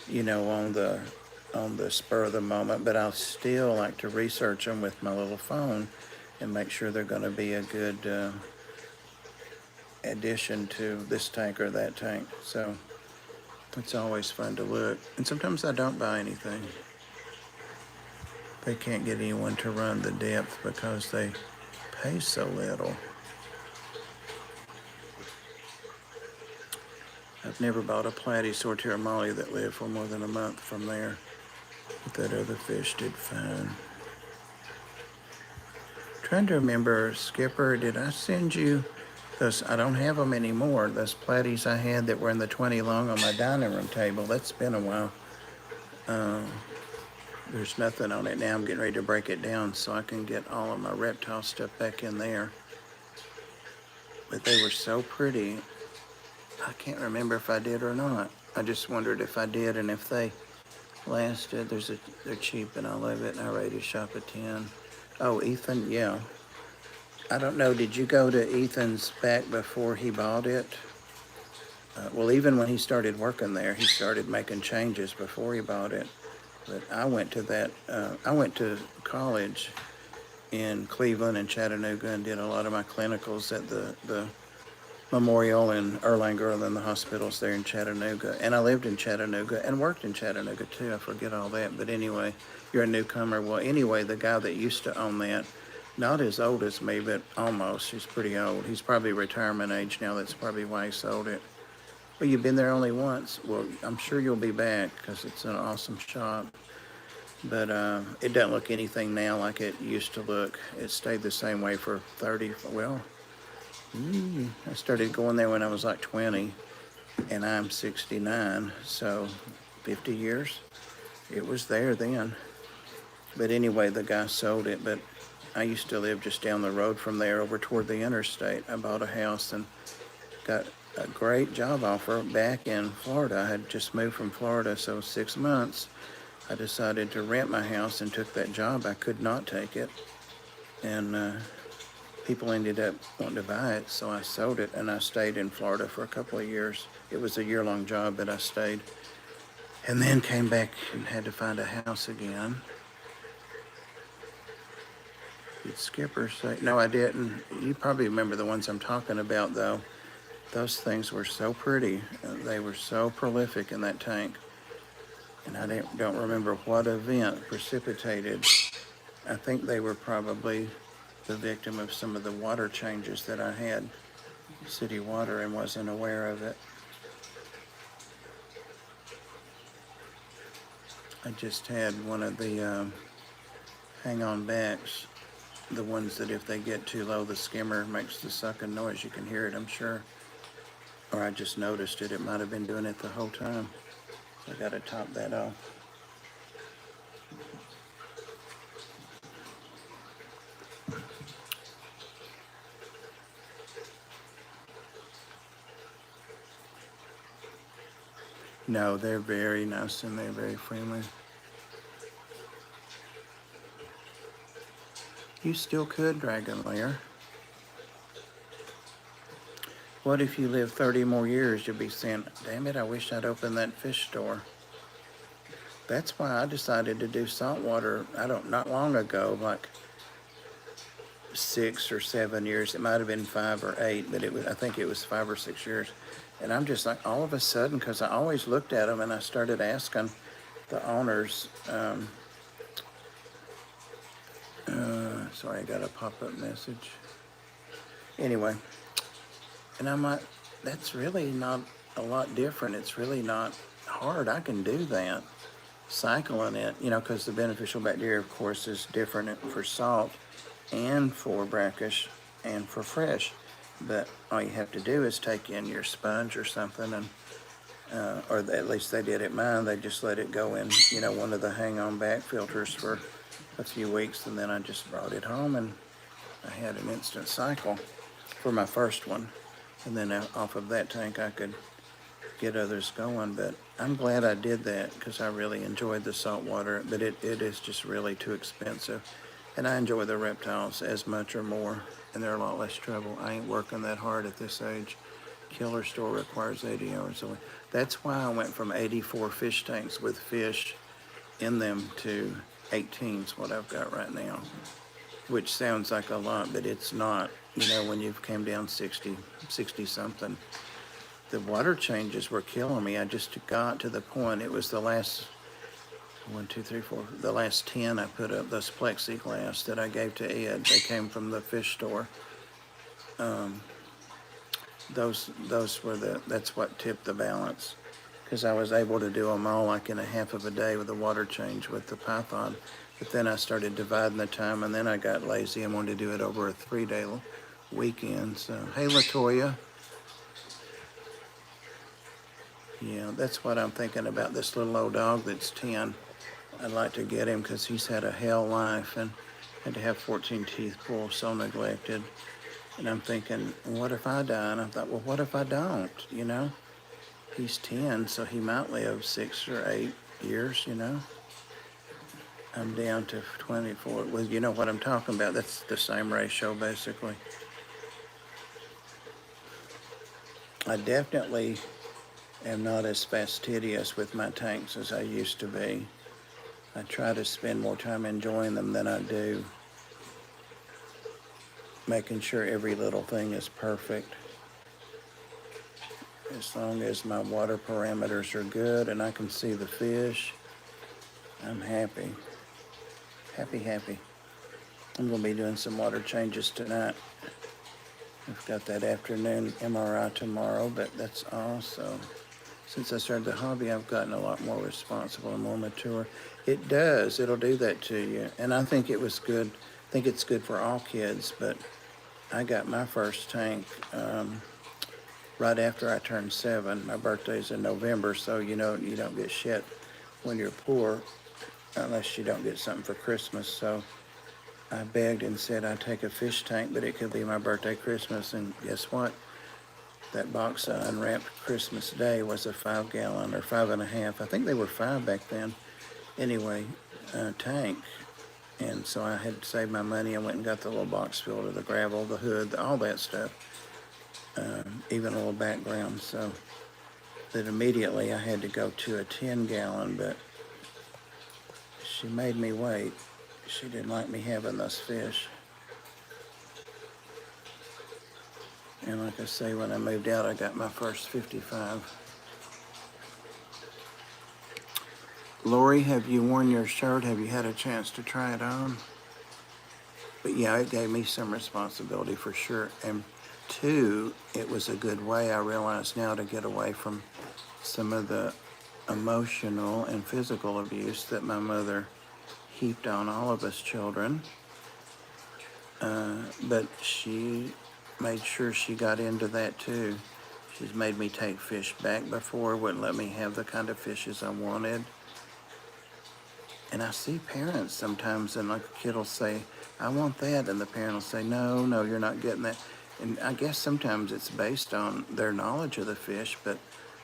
you know, on the spur of the moment, but I'll still like to research them with my little phone and make sure they're going to be a good addition to this tank or that tank. So it's always fun to look. And sometimes I don't buy anything. They can't get anyone to run the depth because they pay so little. I've never bought a platypus or Molly that lived for more than a month from there. But that other fish did fine. Trying to remember, Skipper, did I send you those? I don't have them anymore. Those platies I had that were in the 20 long on my dining room table. That's been a while. There's nothing on it now. I'm getting ready to break it down so I can get all of my reptile stuff back in there. But they were so pretty. I can't remember if I did or not. I just wondered if I did and if they lasted. They're cheap and I love it, and I rate a shop of 10. Oh, Ethan, yeah. I don't know, did you go to Ethan's back before he bought it? Well, even when he started working there, he started making changes before he bought it. But I went to college in Cleveland and Chattanooga and did a lot of my clinicals at the Memorial in Erlanger and then the hospitals there in Chattanooga. And I lived in Chattanooga and worked in Chattanooga too. I forget all that. But anyway, you're a newcomer. Well, anyway, the guy that used to own that, not as old as me, but almost. He's pretty old. He's probably retirement age now. That's probably why he sold it. Well, you've been there only once. Well, I'm sure you'll be back because it's an awesome shop. But it doesn't look anything now like it used to look. It stayed the same way for 30, well, I started going there when I was like 20, and I'm 69, so 50 years. It was there then. But anyway, the guy sold it, but I used to live just down the road from there over toward the interstate. I bought a house and got a great job offer back in Florida. I had just moved from Florida, so 6 months. I decided to rent my house and took that job. I could not take it. And people ended up wanting to buy it, so I sold it, and I stayed in Florida for a couple of years. It was a year-long job, but I stayed. And then came back and had to find a house again. Did Skipper say? No, I didn't. You probably remember the ones I'm talking about, though. Those things were so pretty. They were so prolific in that tank. And I don't remember what event precipitated. I think they were probably the victim of some of the water changes that I had, city water, and wasn't aware of it. I just had one of the hang-on backs, the ones that if they get too low, the skimmer makes the sucking noise. You can hear it, I'm sure. Or I just noticed it. It might have been doing it the whole time. So I got to top that off. No, they're very nice and they're very friendly. You still could, Dragon Lair. What if you live 30 more years? You'll be saying, damn it, I wish I'd opened that fish store. That's why I decided to do saltwater, not long ago, like 6 or 7 years. It might have been 5 or 8, but I think it was 5 or 6 years. And I'm just like, all of a sudden, because I always looked at them and I started asking the owners, sorry, I got a pop-up message. Anyway, and I'm like, that's really not a lot different. It's really not hard. I can do that. Cycling it, because the beneficial bacteria, of course, is different for salt and for brackish and for fresh. But all you have to do is take in your sponge or something, and or at least they did at mine. They just let it go in, one of the hang-on back filters for a few weeks, and then I just brought it home, and I had an instant cycle for my first one. And then off of that tank, I could get others going. But I'm glad I did that because I really enjoyed the salt water, but it is just really too expensive. And I enjoy the reptiles as much or more, and they're a lot less trouble. I ain't working that hard at this age. Killer store requires 80 hours a week. That's why I went from 84 fish tanks with fish in them to 18 is what I've got right now, which sounds like a lot, but it's not. When you've came down 60 something, the water changes were killing me. I just got to the point, it was the last 1, 2, 3, 4. The last 10 I put up, those plexiglass that I gave to Ed, they came from the fish store. Those were that's what tipped the balance, because I was able to do them all like in a half of a day with the water change with the python. But then I started dividing the time, and then I got lazy and wanted to do it over a 3-day weekend. So, hey, LaToya. Yeah, that's what I'm thinking about, this little old dog that's 10. I'd like to get him because he's had a hell life and had to have 14 teeth pulled, so neglected. And I'm thinking, what if I die? And I thought, well, what if I don't, you know? He's 10, so he might live 6 or 8 years, you know? I'm down to 24. Well, you know what I'm talking about. That's the same ratio, basically. I definitely am not as fastidious with my tanks as I used to be. I try to spend more time enjoying them than I do making sure every little thing is perfect. As long as my water parameters are good and I can see the fish, I'm happy. Happy. I'm going to be doing some water changes tonight. I've got that afternoon MRI tomorrow, but that's also, since I started the hobby, I've gotten a lot more responsible and more mature. It does. It'll do that to you. And I think it was good. I think it's good for all kids, but I got my first tank right after I turned 7. My birthday's in November, so you know you don't get shit when you're poor unless you don't get something for Christmas. So I begged and said I'd take a fish tank, but it could be my birthday, Christmas, and guess what? That box I unwrapped Christmas Day was a 5-gallon or 5.5. I think they were 5 back then. Anyway, tank. And so I had to save my money. I went and got the little box filter, the gravel, the hood, all that stuff, even a little background. So that immediately I had to go to a 10-gallon, but she made me wait. She didn't like me having those fish. And like I say, when I moved out, I got my first 55. Lori, have you worn your shirt? Have you had a chance to try it on? But yeah, it gave me some responsibility for sure. And 2, it was a good way, I realize now, to get away from some of the emotional and physical abuse that my mother heaped on all of us children. But she made sure she got into that too. She's made me take fish back before, wouldn't let me have the kind of fishes I wanted. And I see parents sometimes, and like a kid will say, I want that, and the parent will say, no, you're not getting that. And I guess sometimes it's based on their knowledge of the fish, but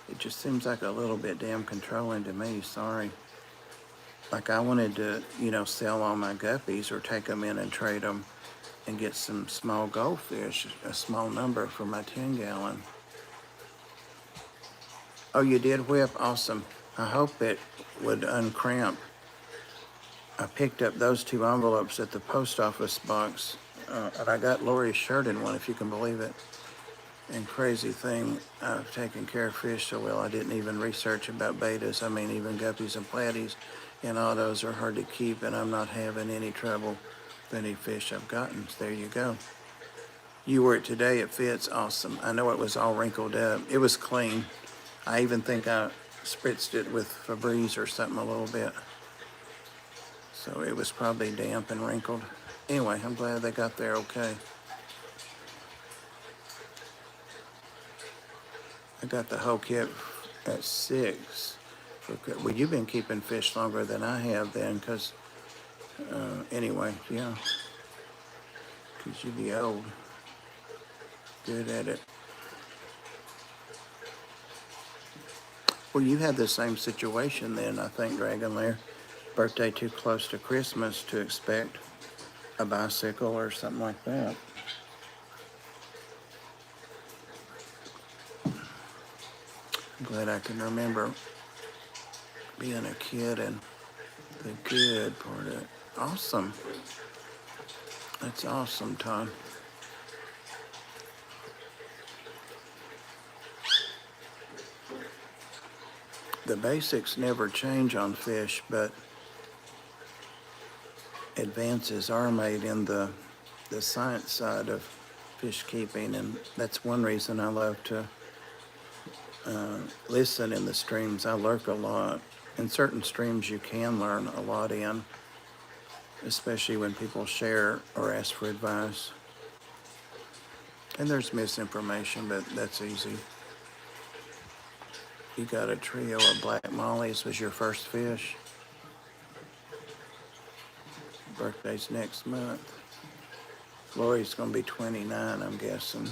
it just seems like a little bit damn controlling to me, sorry. Like I wanted to, sell all my guppies or take them in and trade them and get some small goldfish, a small number for my 10-gallon. Oh, you did whip? Awesome. I hope it would uncramp. I picked up those 2 envelopes at the post office box, and I got Lori's shirt in one, if you can believe it. And crazy thing, I've taken care of fish so well, I didn't even research about betas. I mean, even guppies and platies and autos are hard to keep, and I'm not having any trouble with any fish I've gotten. So there you go. You wore it today, it fits, awesome. I know it was all wrinkled up. It was clean. I even think I spritzed it with Febreze or something a little bit. So it was probably damp and wrinkled. Anyway, I'm glad they got there okay. I got the whole kit at 6. Well, you've been keeping fish longer than I have then, because, anyway, yeah. Because you be old. Good at it. Well, you had the same situation then, I think, Dragon Lair. Birthday too close to Christmas to expect a bicycle or something like that. I'm glad I can remember being a kid and the good part of it. Awesome. That's awesome, Todd. The basics never change on fish, but advances are made in the science side of fish keeping, and that's one reason I love to listen in the streams. I lurk a lot. In certain streams you can learn a lot in, especially when people share or ask for advice. And there's misinformation, but that's easy. You got a trio of black mollies. Was your first fish. Birthday's next month. Lori's gonna be 29, I'm guessing.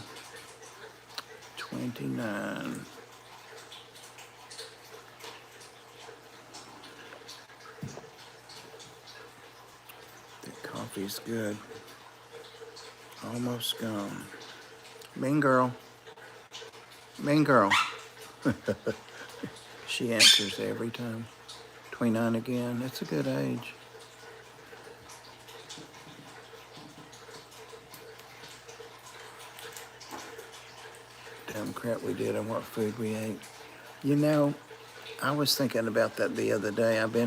29. The coffee's good. Almost gone. Mean girl. Mean girl. She answers every time. 29 again. That's a good age. Damn crap we did on what food we ate. You know, I was thinking about that the other day. I'm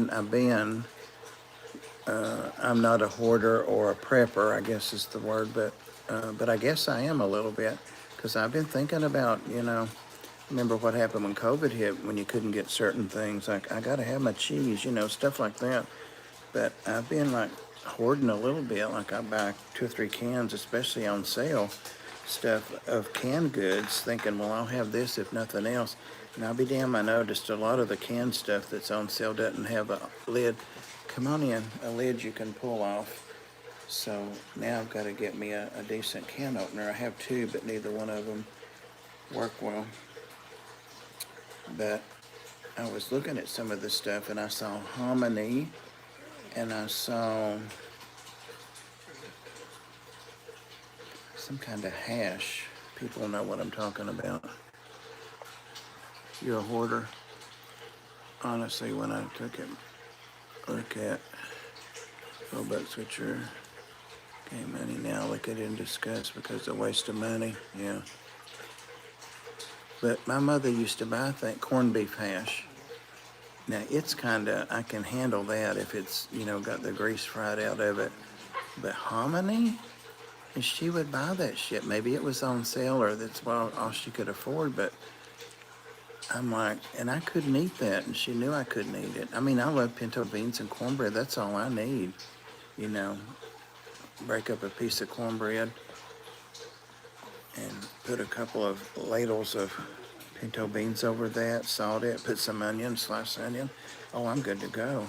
not a hoarder or a prepper, I guess is the word, but I guess I am a little bit, because I've been thinking about, remember what happened when COVID hit, when you couldn't get certain things, like I gotta have my cheese, stuff like that. But I've been like hoarding a little bit, like I buy 2 or 3 cans, especially on sale, stuff of canned goods, thinking, well, I'll have this if nothing else. And I'll be damned, I noticed a lot of the canned stuff that's on sale doesn't have a lid. Come on in, a lid you can pull off. So now I've got to get me a decent can opener. I have 2, but neither one of them work well. But I was looking at some of the stuff, and I saw hominy, and I saw some kind of hash. People know what I'm talking about. You're a hoarder? Honestly, when I took it, look at Robot Switcher, game money now, look at it and discuss because of waste of money, yeah. But my mother used to buy, I think, corned beef hash. Now, it's I can handle that if it's, got the grease fried out of it. But hominy? And she would buy that shit. Maybe it was on sale or that's all she could afford, but I'm like, and I couldn't eat that, and she knew I couldn't eat it. I mean, I love pinto beans and cornbread. That's all I need, Break up a piece of cornbread and put a couple of ladles of pinto beans over that, salt it, put some onion, sliced onion. Oh, I'm good to go.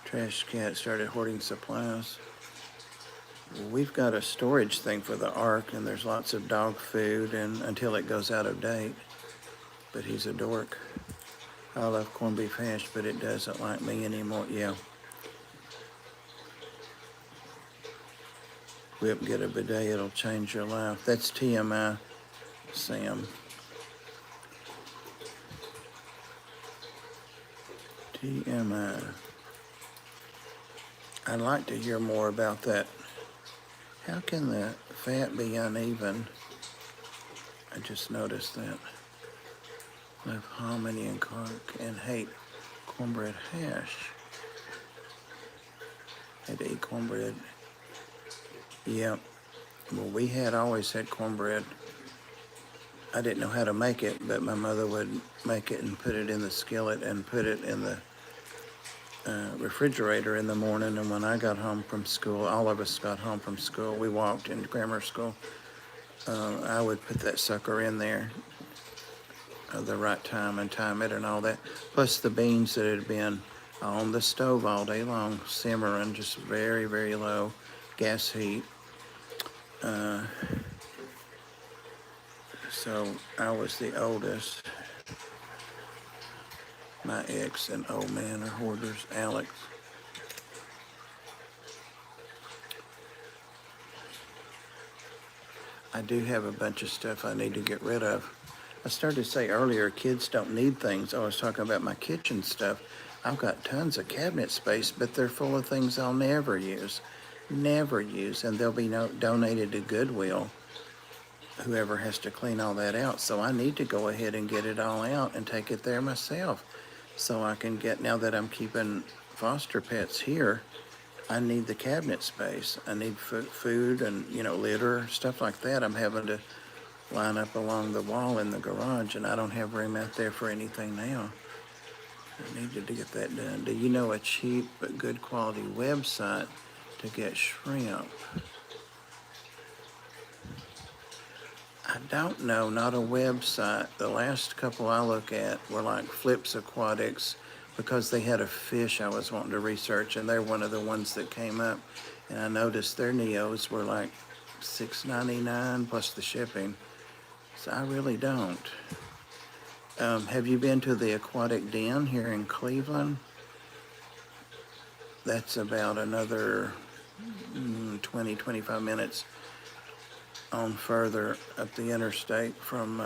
Trash cat started hoarding supplies. We've got a storage thing for the Ark, and there's lots of dog food and until it goes out of date. But he's a dork. I love corned beef hash, but it doesn't like me anymore. Yeah. Whip, get a bidet, it'll change your life. That's TMI, Sam. TMI. I'd like to hear more about that. How can the fat be uneven? I just noticed that. Love hominy and cork and hate cornbread hash. Had to eat cornbread. Yeah. Well, we had always had cornbread. I didn't know how to make it, but my mother would make it and put it in the skillet and put it in the refrigerator in the morning. And when I got home from school, all of us got home from school, we walked into grammar school, I would put that sucker in there at the right time and time it and all that. Plus the beans that had been on the stove all day long, simmering, just very, very low gas heat. So I was the oldest. My ex and old man are hoarders. Alex. I do have a bunch of stuff I need to get rid of. I started to say earlier, kids don't need things. I was talking about my kitchen stuff. I've got tons of cabinet space, but they're full of things I'll never use. Never use, and they'll be donated to Goodwill. Whoever has to clean all that out. So I need to go ahead and get it all out and take it there myself. So I can get, now that I'm keeping foster pets here, I need the cabinet space. I need food and, litter, stuff like that. I'm having to line up along the wall in the garage, and I don't have room out there for anything now. I needed to get that done. Do you know a cheap but good quality website to get shrimp? I don't know, not a website. The last couple I look at were like Flips Aquatics, because they had a fish I was wanting to research, and they're one of the ones that came up. And I noticed their Neos were like $6.99 plus the shipping. So I really don't. Have you been to the Aquatic Den here in Cleveland? That's about another 20, 25 minutes on further up the interstate from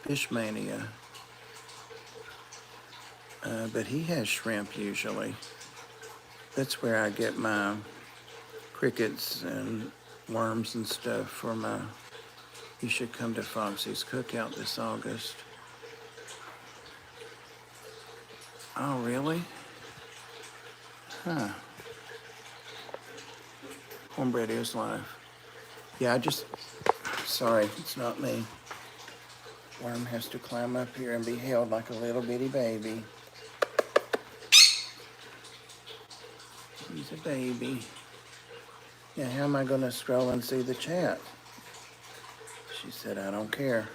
Fishmania. But he has shrimp usually. That's where I get my crickets and worms and stuff for my... You should come to Foxy's Cookout this August. Oh, really? Huh. Cornbread is live. Yeah, sorry, it's not me. Worm has to climb up here and be held like a little bitty baby. He's a baby. Yeah, how am I going to scroll and see the chat? She said, I don't care.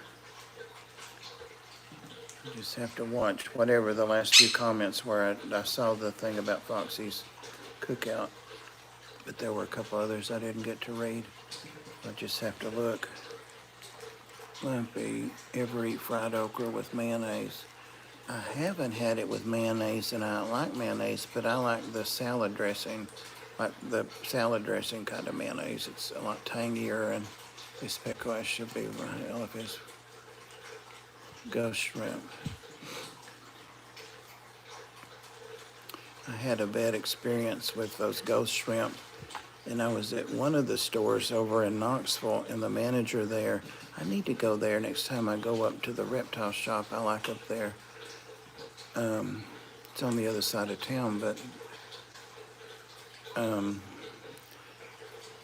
You just have to watch whatever the last few comments were. I saw the thing about Foxy's Cookout, but there were a couple others I didn't get to read. I just have to look. Lumpy, ever eat fried okra with mayonnaise? I haven't had it with mayonnaise, and I like mayonnaise, but I like the salad dressing, like the salad dressing kind of mayonnaise. It's a lot tangier, and this pecos should be right. All of his ghost shrimp. I had a bad experience with those ghost shrimp. And I was at one of the stores over in Knoxville, and the manager there, I need to go there next time I go up to the reptile shop I like up there. It's on the other side of town, but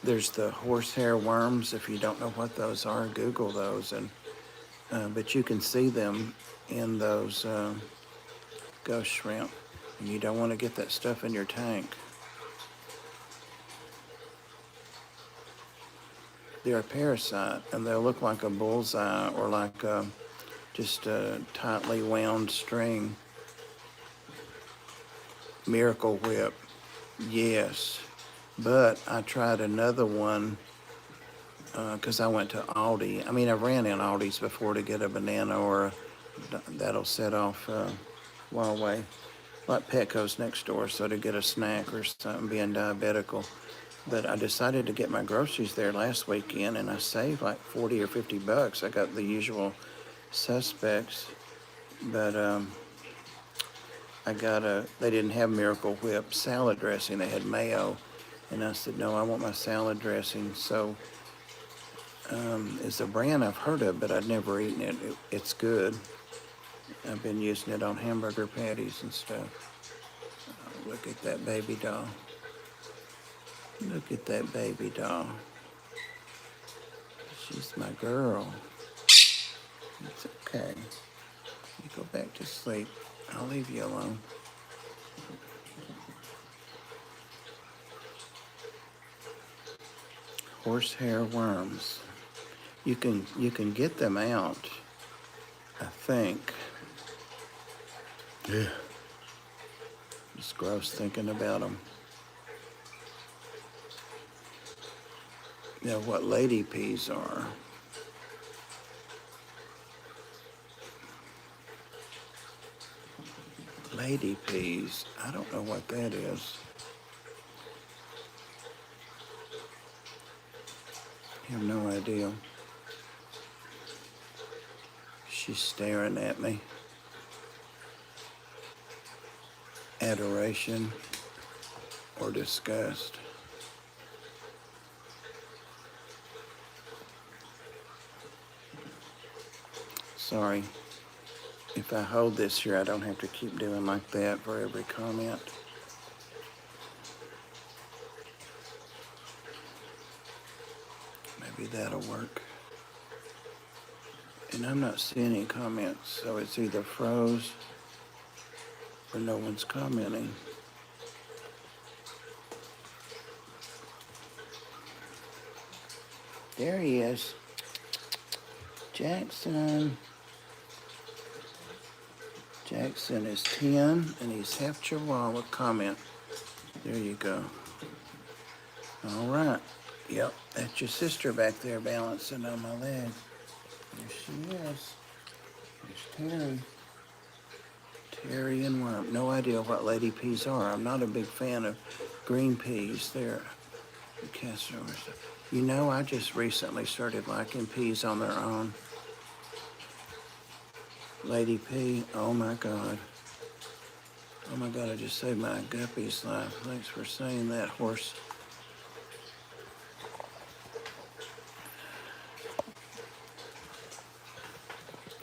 there's the horsehair worms. If you don't know what those are, Google those. But you can see them in those ghost shrimp, and you don't want to get that stuff in your tank. They're a parasite, and they'll look like a bullseye or like just a tightly wound string. Miracle Whip, yes. But I tried another one because I went to Aldi. I mean, I ran in Aldi's before to get a banana or that'll set off Huawei, like Petco's next door, so to get a snack or something, being diabetical. But I decided to get my groceries there last weekend, and I saved like 40 or 50 bucks. I got the usual suspects, but they didn't have Miracle Whip salad dressing. They had mayo, and I said, no, I want my salad dressing. So it's a brand I've heard of, but I'd never eaten it. It's good. I've been using it on hamburger patties and stuff. Oh, look at that baby doll. Look at that baby doll. She's my girl. It's okay. You go back to sleep. I'll leave you alone. Horsehair worms. You can get them out, I think. Yeah. It's gross thinking about them. You know what lady peas are. Lady peas. I don't know what that is. I have no idea. She's staring at me. Adoration or disgust. Sorry. If I hold this here, I don't have to keep doing like that for every comment. Maybe that'll work. And I'm not seeing any comments, so it's either froze or no one's commenting. There he is. Jackson. Jackson is 10, and he's half Chihuahua. Comment. There you go. All right. Yep, that's your sister back there balancing on my leg. There she is. There's Terry. Terry and Worm. No idea what lady peas are. I'm not a big fan of green peas. They're castor oil stuff. You know, I just recently started liking peas on their own. Lady pea, oh my God. Oh my God, I just saved my guppy's life. Thanks for saying that, horse.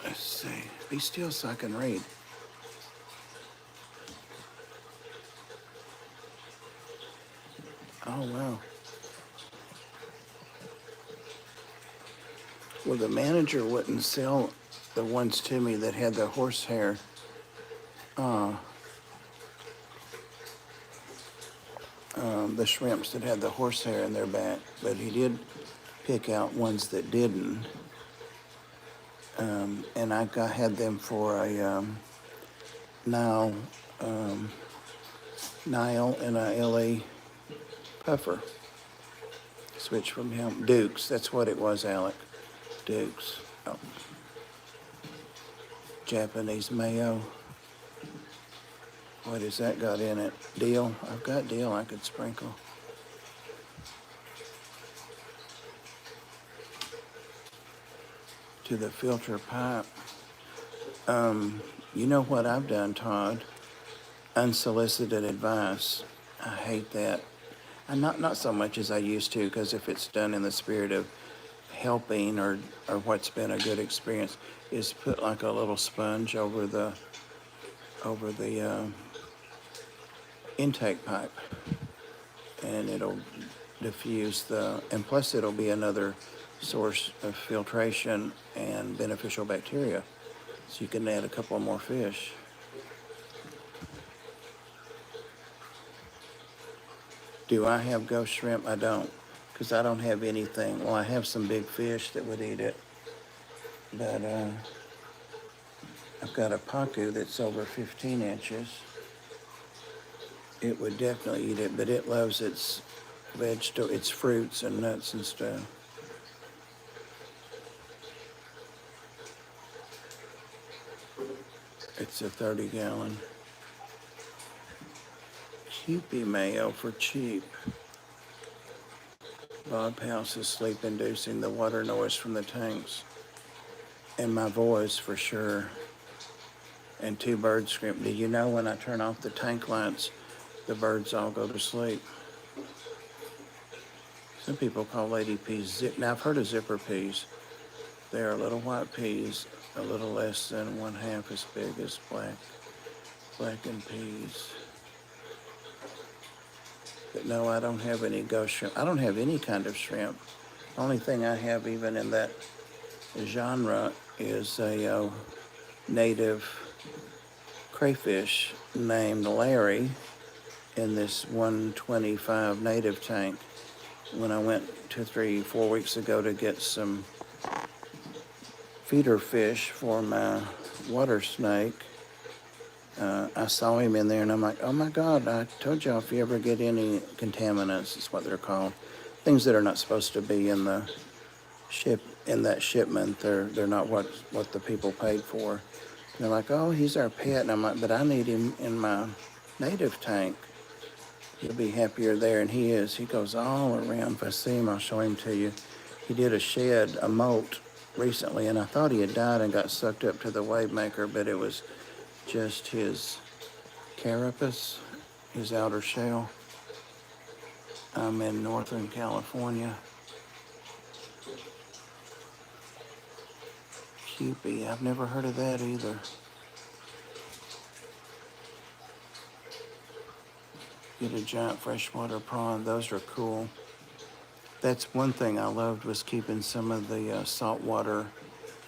Let's see. Be still so I can read. Oh, wow. Well, the manager wouldn't sell the ones to me that had the horsehair. The shrimps that had the horsehair in their back, but he did pick out ones that didn't. And I had them for a Nile and a LA puffer. Switch from him. Dukes, that's what it was, Alec. Dukes. Oh. Japanese mayo. What has that got in it? Dill? I've got dill I could sprinkle. To the filter pipe. You know what I've done, Todd? Unsolicited advice. I hate that. And not so much as I used to, because if it's done in the spirit of helping or what's been a good experience, is put like a little sponge over the intake pipe, and it'll diffuse and plus it'll be another source of filtration and beneficial bacteria, so you can add a couple more fish. Do I have ghost shrimp? I don't, because I don't have anything. Well, I have some big fish that would eat it, but I've got a pacu that's over 15 inches. It would definitely eat it, but it loves its its fruits and nuts and stuff. It's a 30-gallon. Kewpie mayo for cheap. Bob House is sleep-inducing, the water noise from the tanks. And my voice, for sure. And 2 birds scream. Do you know when I turn off the tank lights, the birds all go to sleep? Some people call lady peas now I've heard of zipper peas. They are little white peas, a little less than 1/2 as big as blackened peas. But no, I don't have any ghost shrimp. I don't have any kind of shrimp. The only thing I have even in that genre is a native crayfish named Larry in this 125 native tank. When I went 2, 3, 4 weeks ago to get some feeder fish for my water snake, I saw him in there, and I'm like, oh my God, I told y'all if you ever get any contaminants, it's what they're called, things that are not supposed to be in that shipment, they're not what the people paid for. And they're like, oh, he's our pet. And I'm like, but I need him in my native tank. He'll be happier there, and he is. He goes all around. If I see him, I'll show him to you. He did a molt recently, and I thought he had died and got sucked up to the wave maker, but it was just his carapace, his outer shell. I'm in Northern California. Kewpie, I've never heard of that either. Get a giant freshwater prawn, those are cool. That's one thing I loved, was keeping some of the saltwater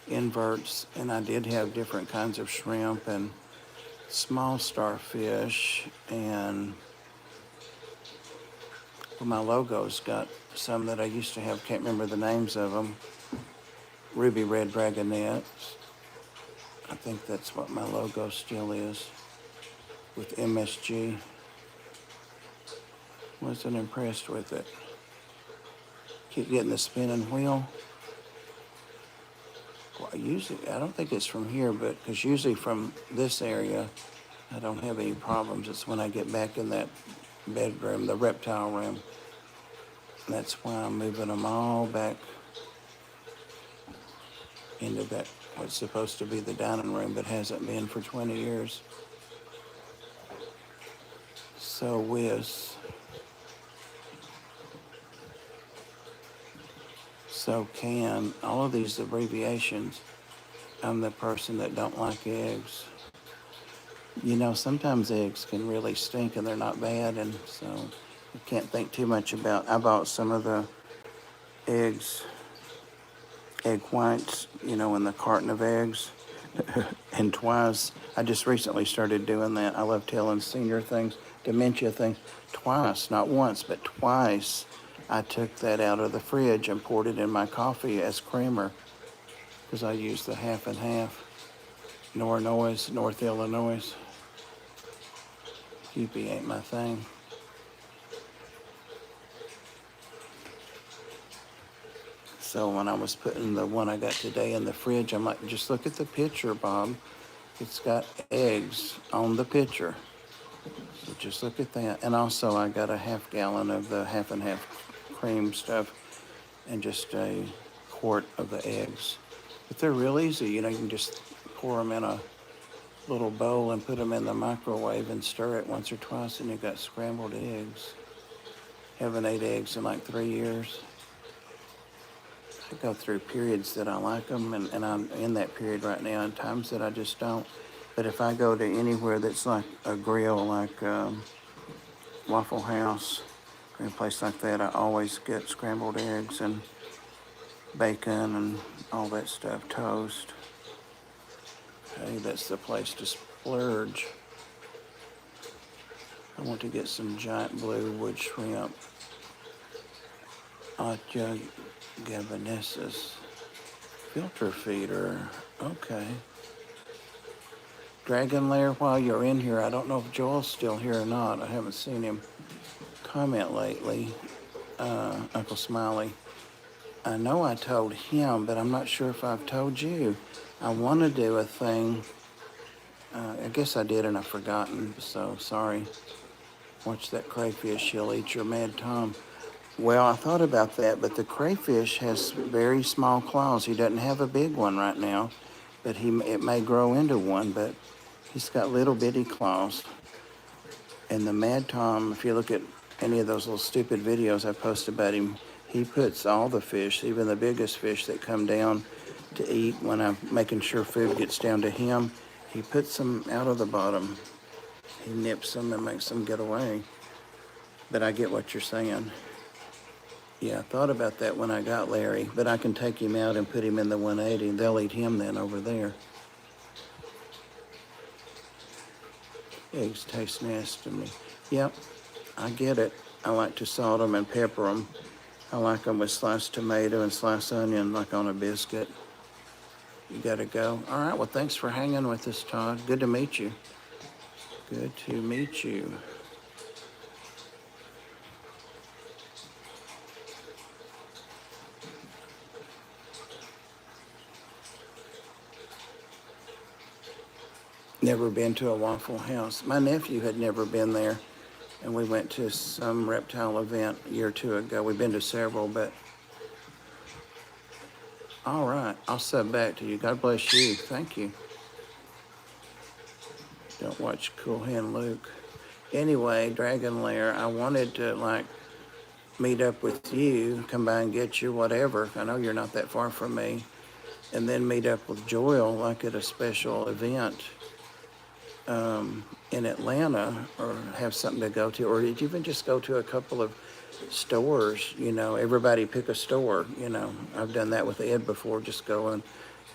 inverts, and I did have different kinds of shrimp and small starfish, and well, my logo's got some that I used to have, can't remember the names of them. Ruby red dragonets. I think that's what my logo still is with MSG. Wasn't impressed with it. Keep getting the spinning wheel. Well, usually, I don't think it's from here, but because usually from this area, I don't have any problems. It's when I get back in that bedroom, the reptile room. That's why I'm moving them all back into that, what's supposed to be the dining room, but hasn't been for 20 years. So Wiz. So can, all of these abbreviations. I'm the person that don't like eggs. You know, sometimes eggs can really stink and they're not bad, and so you can't think too much about. I bought some of the eggs, egg whites, you know, in the carton of eggs. And twice, I just recently started doing that. I love telling senior things, dementia things. Twice, not once, but twice, I took that out of the fridge and poured it in my coffee as creamer, because I use the half and half. North Illinois. Yuppie ain't my thing. So when I was putting the one I got today in the fridge, I'm like, just look at the picture, Bob. It's got eggs on the picture. So just look at that. And also I got a half gallon of the half and half cream stuff and just a quart of the eggs. But they're real easy. You know, you can just pour them in a little bowl and put them in the microwave and stir it once or twice, and you've got scrambled eggs. Haven't ate eggs in like 3 years. I go through periods that I like them, and I'm in that period right now, and times that I just don't. But if I go to anywhere that's like a grill, like Waffle House, or a place like that, I always get scrambled eggs and bacon and all that stuff, toast. Hey, that's the place to splurge. I want to get some giant blue wood shrimp. Atya gabanesis. Filter feeder. Okay. Dragon Lair, while you're in here, I don't know if Joel's still here or not. I haven't seen him comment lately. Uncle Smiley. I know I told him, but I'm not sure if I've told you. I want to do a thing. I guess I did and I've forgotten, so sorry. Watch that crayfish, he'll eat your Mad Tom. Well, I thought about that, but the crayfish has very small claws. He doesn't have a big one right now, but it may grow into one, but he's got little bitty claws. And the Mad Tom, if you look at any of those little stupid videos I post about him, he puts all the fish, even the biggest fish that come down to eat when I'm making sure food gets down to him, he puts them out of the bottom. He nips them and makes them get away. But I get what you're saying. Yeah, I thought about that when I got Larry, but I can take him out and put him in the 180. They'll eat him then over there. Eggs taste nasty to me. Yep, I get it. I like to salt them and pepper them. I like them with sliced tomato and sliced onion, like on a biscuit. You gotta go. All right, well, thanks for hanging with us, Todd. Good to meet you. Good to meet you. Never been to a Waffle House. My nephew had never been there, and we went to some reptile event a year or two ago. We've been to several, but all right, I'll sub back to you. God bless you. Thank you. Don't watch Cool Hand Luke. Anyway, Dragon Lair, I wanted to like meet up with you, come by and get you, whatever. I know you're not that far from me. And then meet up with Joel like at a special event. in Atlanta or have something to go to, or did you even just go to a couple of stores, you know, everybody pick a store, you know. I've done that with Ed before, just go and,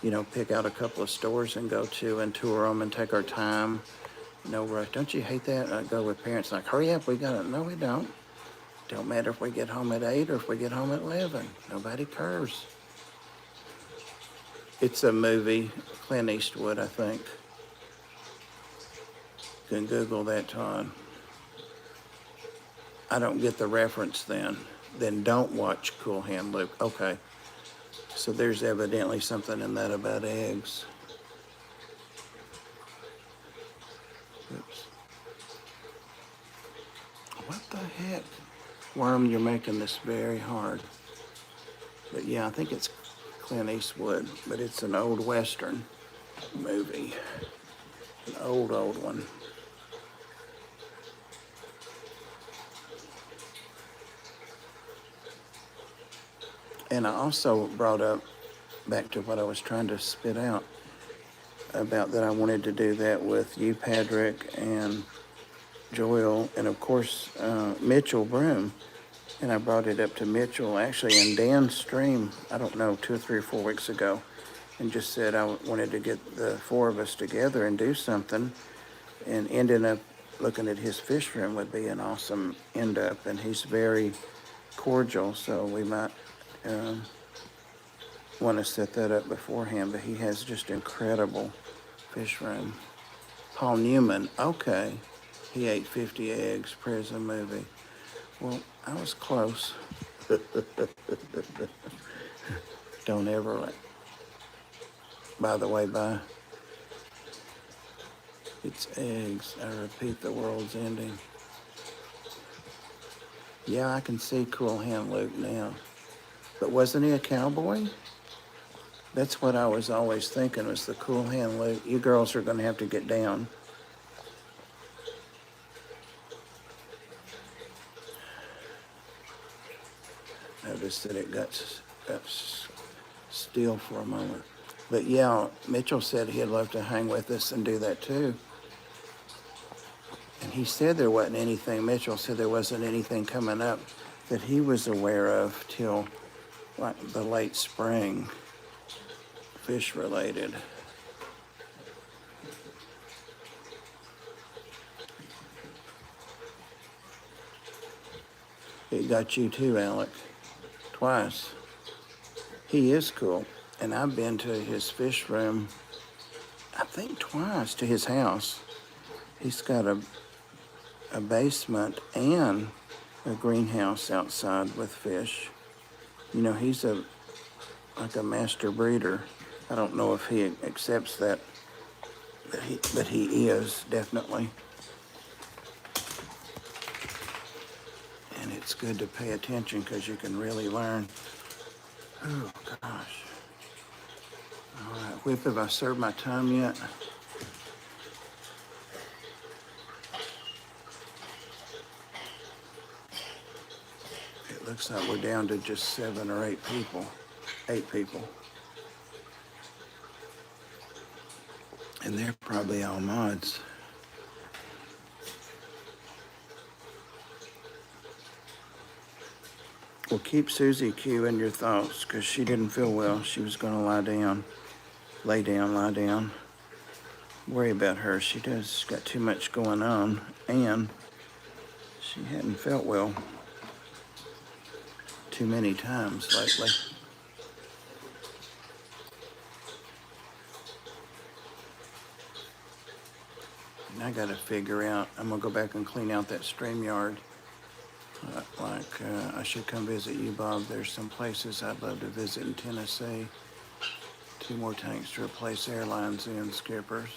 you know, pick out a couple of stores and go to and tour them and take our time. No rush. Don't you hate that? I go with parents like, hurry up, we got it. No, we don't. Don't matter if we get home at 8 or if we get home at 11. Nobody cares. It's a movie, Clint Eastwood, I think. You can Google that, Todd. I don't get the reference then. Then don't watch Cool Hand Luke. Okay. So there's evidently something in that about eggs. Oops. What the heck? Worm, you're making this very hard. But yeah, I think it's Clint Eastwood, but it's an old Western movie. An old one. And I also brought up, back to what I was trying to spit out, about that I wanted to do that with you, Patrick, and Joel, and of course, Mitchell Broom. And I brought it up to Mitchell, actually, in Dan's stream, I don't know, 2 or 3 or 4 weeks ago, and just said I wanted to get the 4 of us together and do something, and ending up looking at his fish room would be an awesome end up, and he's very cordial, so we might want to set that up beforehand, but he has just incredible fish room. Paul Newman, okay, he ate 50 eggs, prison movie. Well, I was close. Don't ever, by the way, bye. It's eggs. I repeat, the world's ending. Yeah, I can see Cool Hand Luke now. But wasn't he a cowboy? That's what I was always thinking, was the Cool Hand Luke. You girls are going to have to get down. Notice that it got still for a moment. But yeah, Mitchell said he'd love to hang with us and do that too. And he said there wasn't anything, Mitchell said there wasn't anything coming up that he was aware of till like the late spring, fish related. It got you too, Alec. Twice. He is cool. And I've been to his fish room, I think twice, to his house. He's got a basement and a greenhouse outside with fish. You know, he's like a master breeder. I don't know if he accepts that, but he is, definitely. And it's good to pay attention because you can really learn. Oh, gosh. All right, Whip, have I served my time yet? It looks like we're down to just 7 or 8 people. 8 people. And they're probably all mods. Well, keep Susie Q in your thoughts because she didn't feel well. She was going to lie down. Lay down. Worry about her. She does got too much going on, and she hadn't felt well too many times lately. And I got to figure out, I'm going to go back and clean out that StreamYard. I should come visit you, Bob. There's some places I'd love to visit in Tennessee. 2 more tanks to replace airlines in, skippers.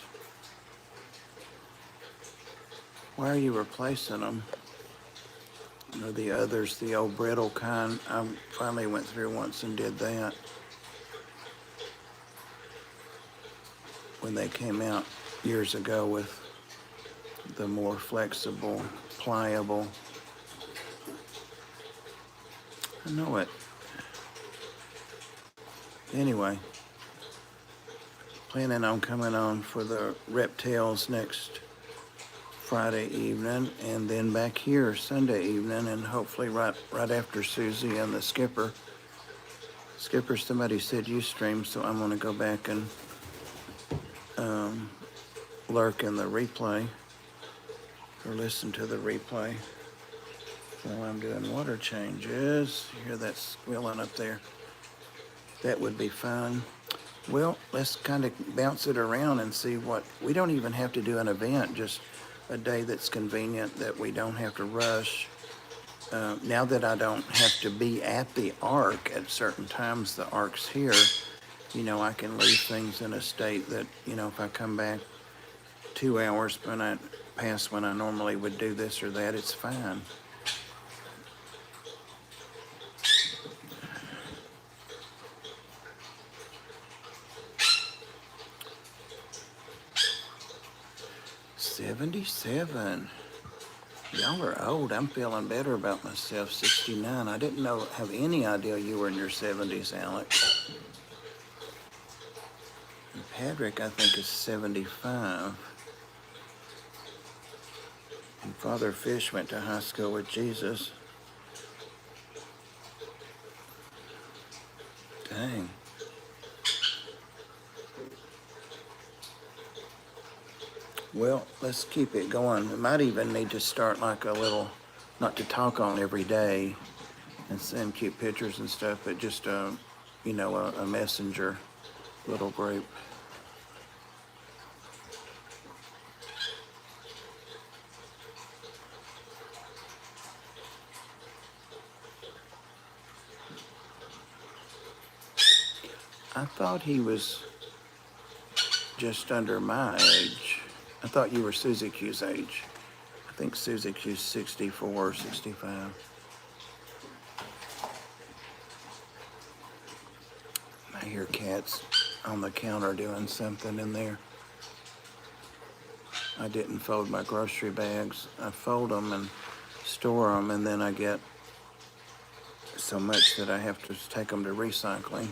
Why are you replacing them? You know, the others, the old brittle kind, I finally went through once and did that when they came out years ago with the more flexible, pliable. I know it. Anyway, planning on coming on for the reptiles next Friday evening, and then back here Sunday evening, and hopefully right after Susie and the skipper. Skipper, somebody said you stream, so I'm gonna go back and lurk in the replay or listen to the replay while I'm doing water changes. You hear that squealing up there? That would be fun. Well, let's kind of bounce it around and see what, we don't even have to do an event, just a day that's convenient that we don't have to rush. Now that I don't have to be at the ark at certain times, the ark's here, you know, I can leave things in a state that, you know, if I come back 2 hours past when I normally would do this or that, it's fine. '77. Y'all are old. I'm feeling better about myself. 69. I didn't have any idea you were in your 70s, Alex. And Patrick, I think, is 75. And Father Fish went to high school with Jesus. Dang. Well, let's keep it going. We might even need to start like a little, not to talk on every day and send cute pictures and stuff, but just you know, a messenger little group. I thought he was just under my age. I thought you were Susie Q's age. I think Susie Q's 64 or 65. I hear cats on the counter doing something in there. I didn't fold my grocery bags. I fold them and store them, and then I get so much that I have to take them to recycling.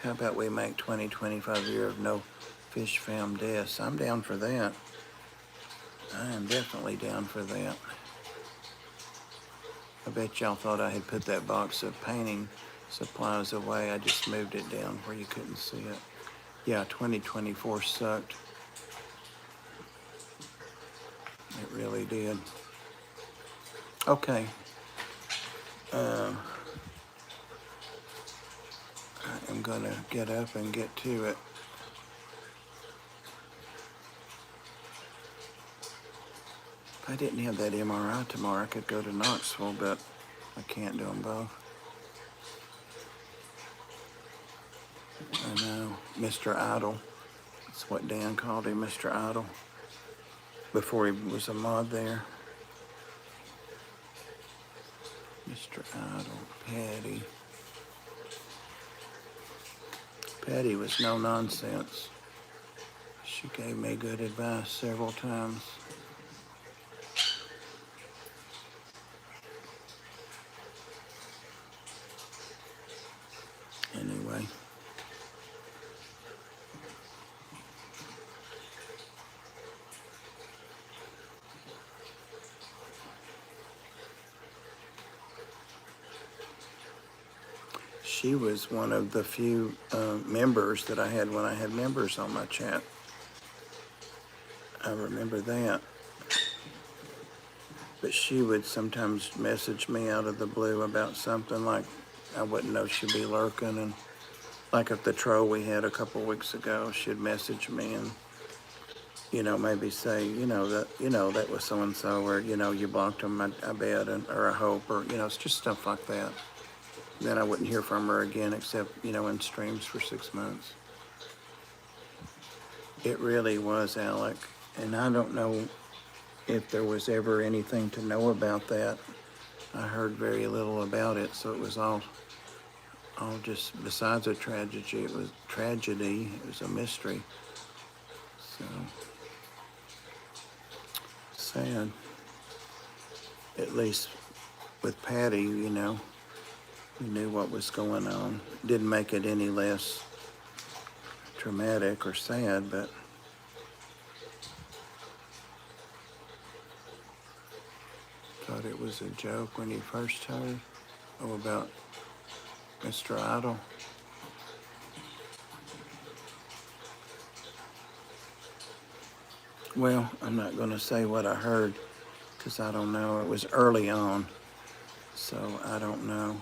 How about we make 2025 year of no fish found deaths? I'm down for that. I am definitely down for that. I bet y'all thought I had put that box of painting supplies away. I just moved it down where you couldn't see it. Yeah, 2024 sucked. It really did. Okay. I am gonna get up and get to it. If I didn't have that MRI tomorrow, I could go to Knoxville, but I can't do them both. I know, Mr. Idle. That's what Dan called him, Mr. Idle, before he was a mod there. Mr. Idle, Patty. Patty was no nonsense. She gave me good advice several times. Anyway. She was one of the few members that I had when I had members on my chat. I remember that. But she would sometimes message me out of the blue about something, like I wouldn't know she'd be lurking, and like at the troll we had a couple weeks ago, she'd message me and, you know, maybe say, that was so-and-so, or, you blocked them, I bet, or I hope, or, it's just stuff like that. Then I wouldn't hear from her again, except, in streams for 6 months. It really was, Alec. And I don't know if there was ever anything to know about that. I heard very little about it, so it was all just, besides a tragedy, it was a mystery. So, sad. At least with Patty, we knew what was going on. Didn't make it any less traumatic or sad, but thought it was a joke when he first heard about Mr. Idol. Well, I'm not going to say what I heard because I don't know. It was early on, so I don't know.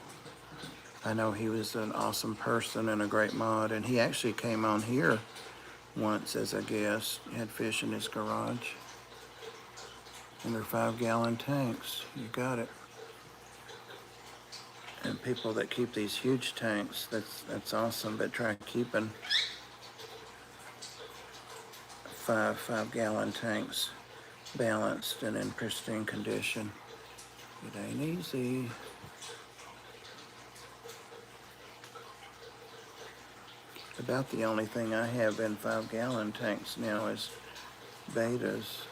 I know he was an awesome person and a great mod, and he actually came on here once as a guest. He had fish in his garage. And they're 5-gallon tanks. You got it. And people that keep these huge tanks, that's awesome, but try keeping 5-gallon tanks balanced and in pristine condition. It ain't easy. About the only thing I have in 5-gallon tanks now is betas.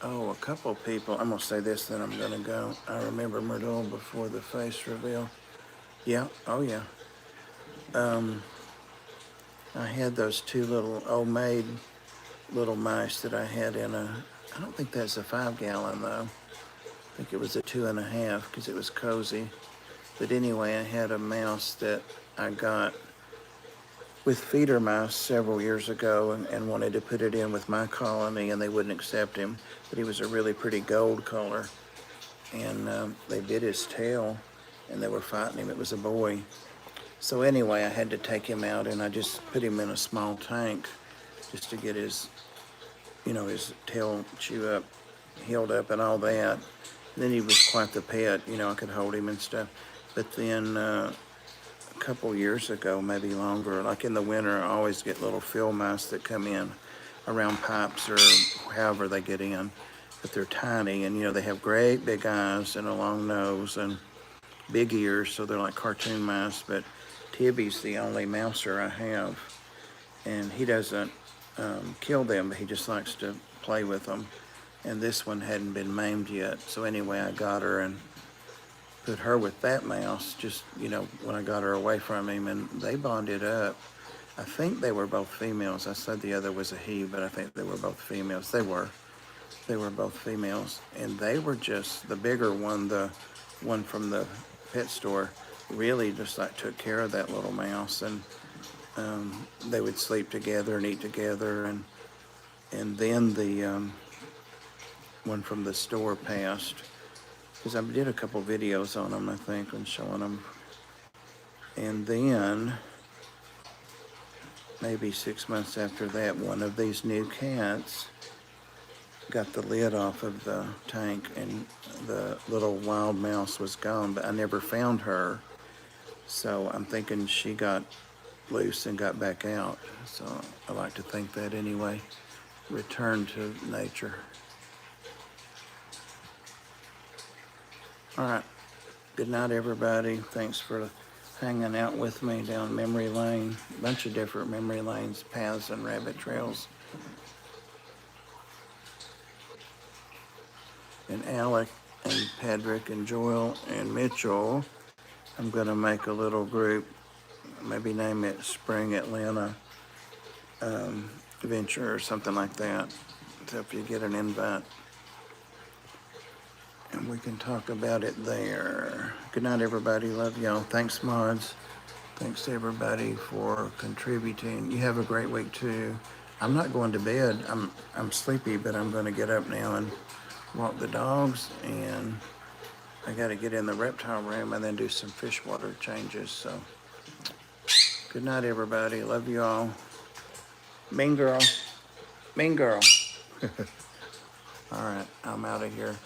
Oh, a couple people, I'm gonna say this, then I'm gonna go. I remember Myrtle before the face reveal. Yeah, oh yeah. I had those two little old maid little mice that I had in I don't think that's a 5-gallon though. I think it was a 2.5 because it was cozy. But anyway, I had a mouse that I got with feeder mice several years ago and wanted to put it in with my colony, and they wouldn't accept him. But he was a really pretty gold color. And they bit his tail and they were fighting him. It was a boy. So anyway, I had to take him out and I just put him in a small tank just to get his, his tail healed up and all that. And then he was quite the pet, I could hold him and stuff. But then a couple years ago, maybe longer, like in the winter, I always get little field mice that come in around pipes or however they get in. But they're tiny and, they have great big eyes and a long nose and big ears, so they're like cartoon mice. But Tibby's the only mouser I have. And he doesn't kill them, but he just likes to play with them. And this one hadn't been maimed yet. So anyway, I got her and put her with that mouse just, when I got her away from him, and they bonded up. I think they were both females. I said the other was a he, but I think they were both females. They were both females. And they were just, the bigger one, the one from the pet store, really just like took care of that little mouse. And they would sleep together and eat together. And then the one from the store passed. Because I did a couple videos on them, I think, and showing them. And then, maybe 6 months after that, one of these new cats got the lid off of the tank and the little wild mouse was gone, but I never found her. So I'm thinking she got loose and got back out. So I like to think that anyway, returned to nature. All right, good night, everybody. Thanks for hanging out with me down memory lane. A bunch of different memory lanes, paths, and rabbit trails. And Alec and Patrick and Joel and Mitchell, I'm going to make a little group, maybe name it Spring Atlanta Venture or something like that. So if you get an invite, and we can talk about it there. Good night, everybody. Love y'all. Thanks, mods. Thanks to everybody for contributing. You have a great week too. I'm not going to bed. I'm sleepy, but I'm going to get up now and walk the dogs, and I got to get in the reptile room and then do some fish water changes. So good night, everybody. Love you all. Mean girl. Mean girl. All right, I'm out of here.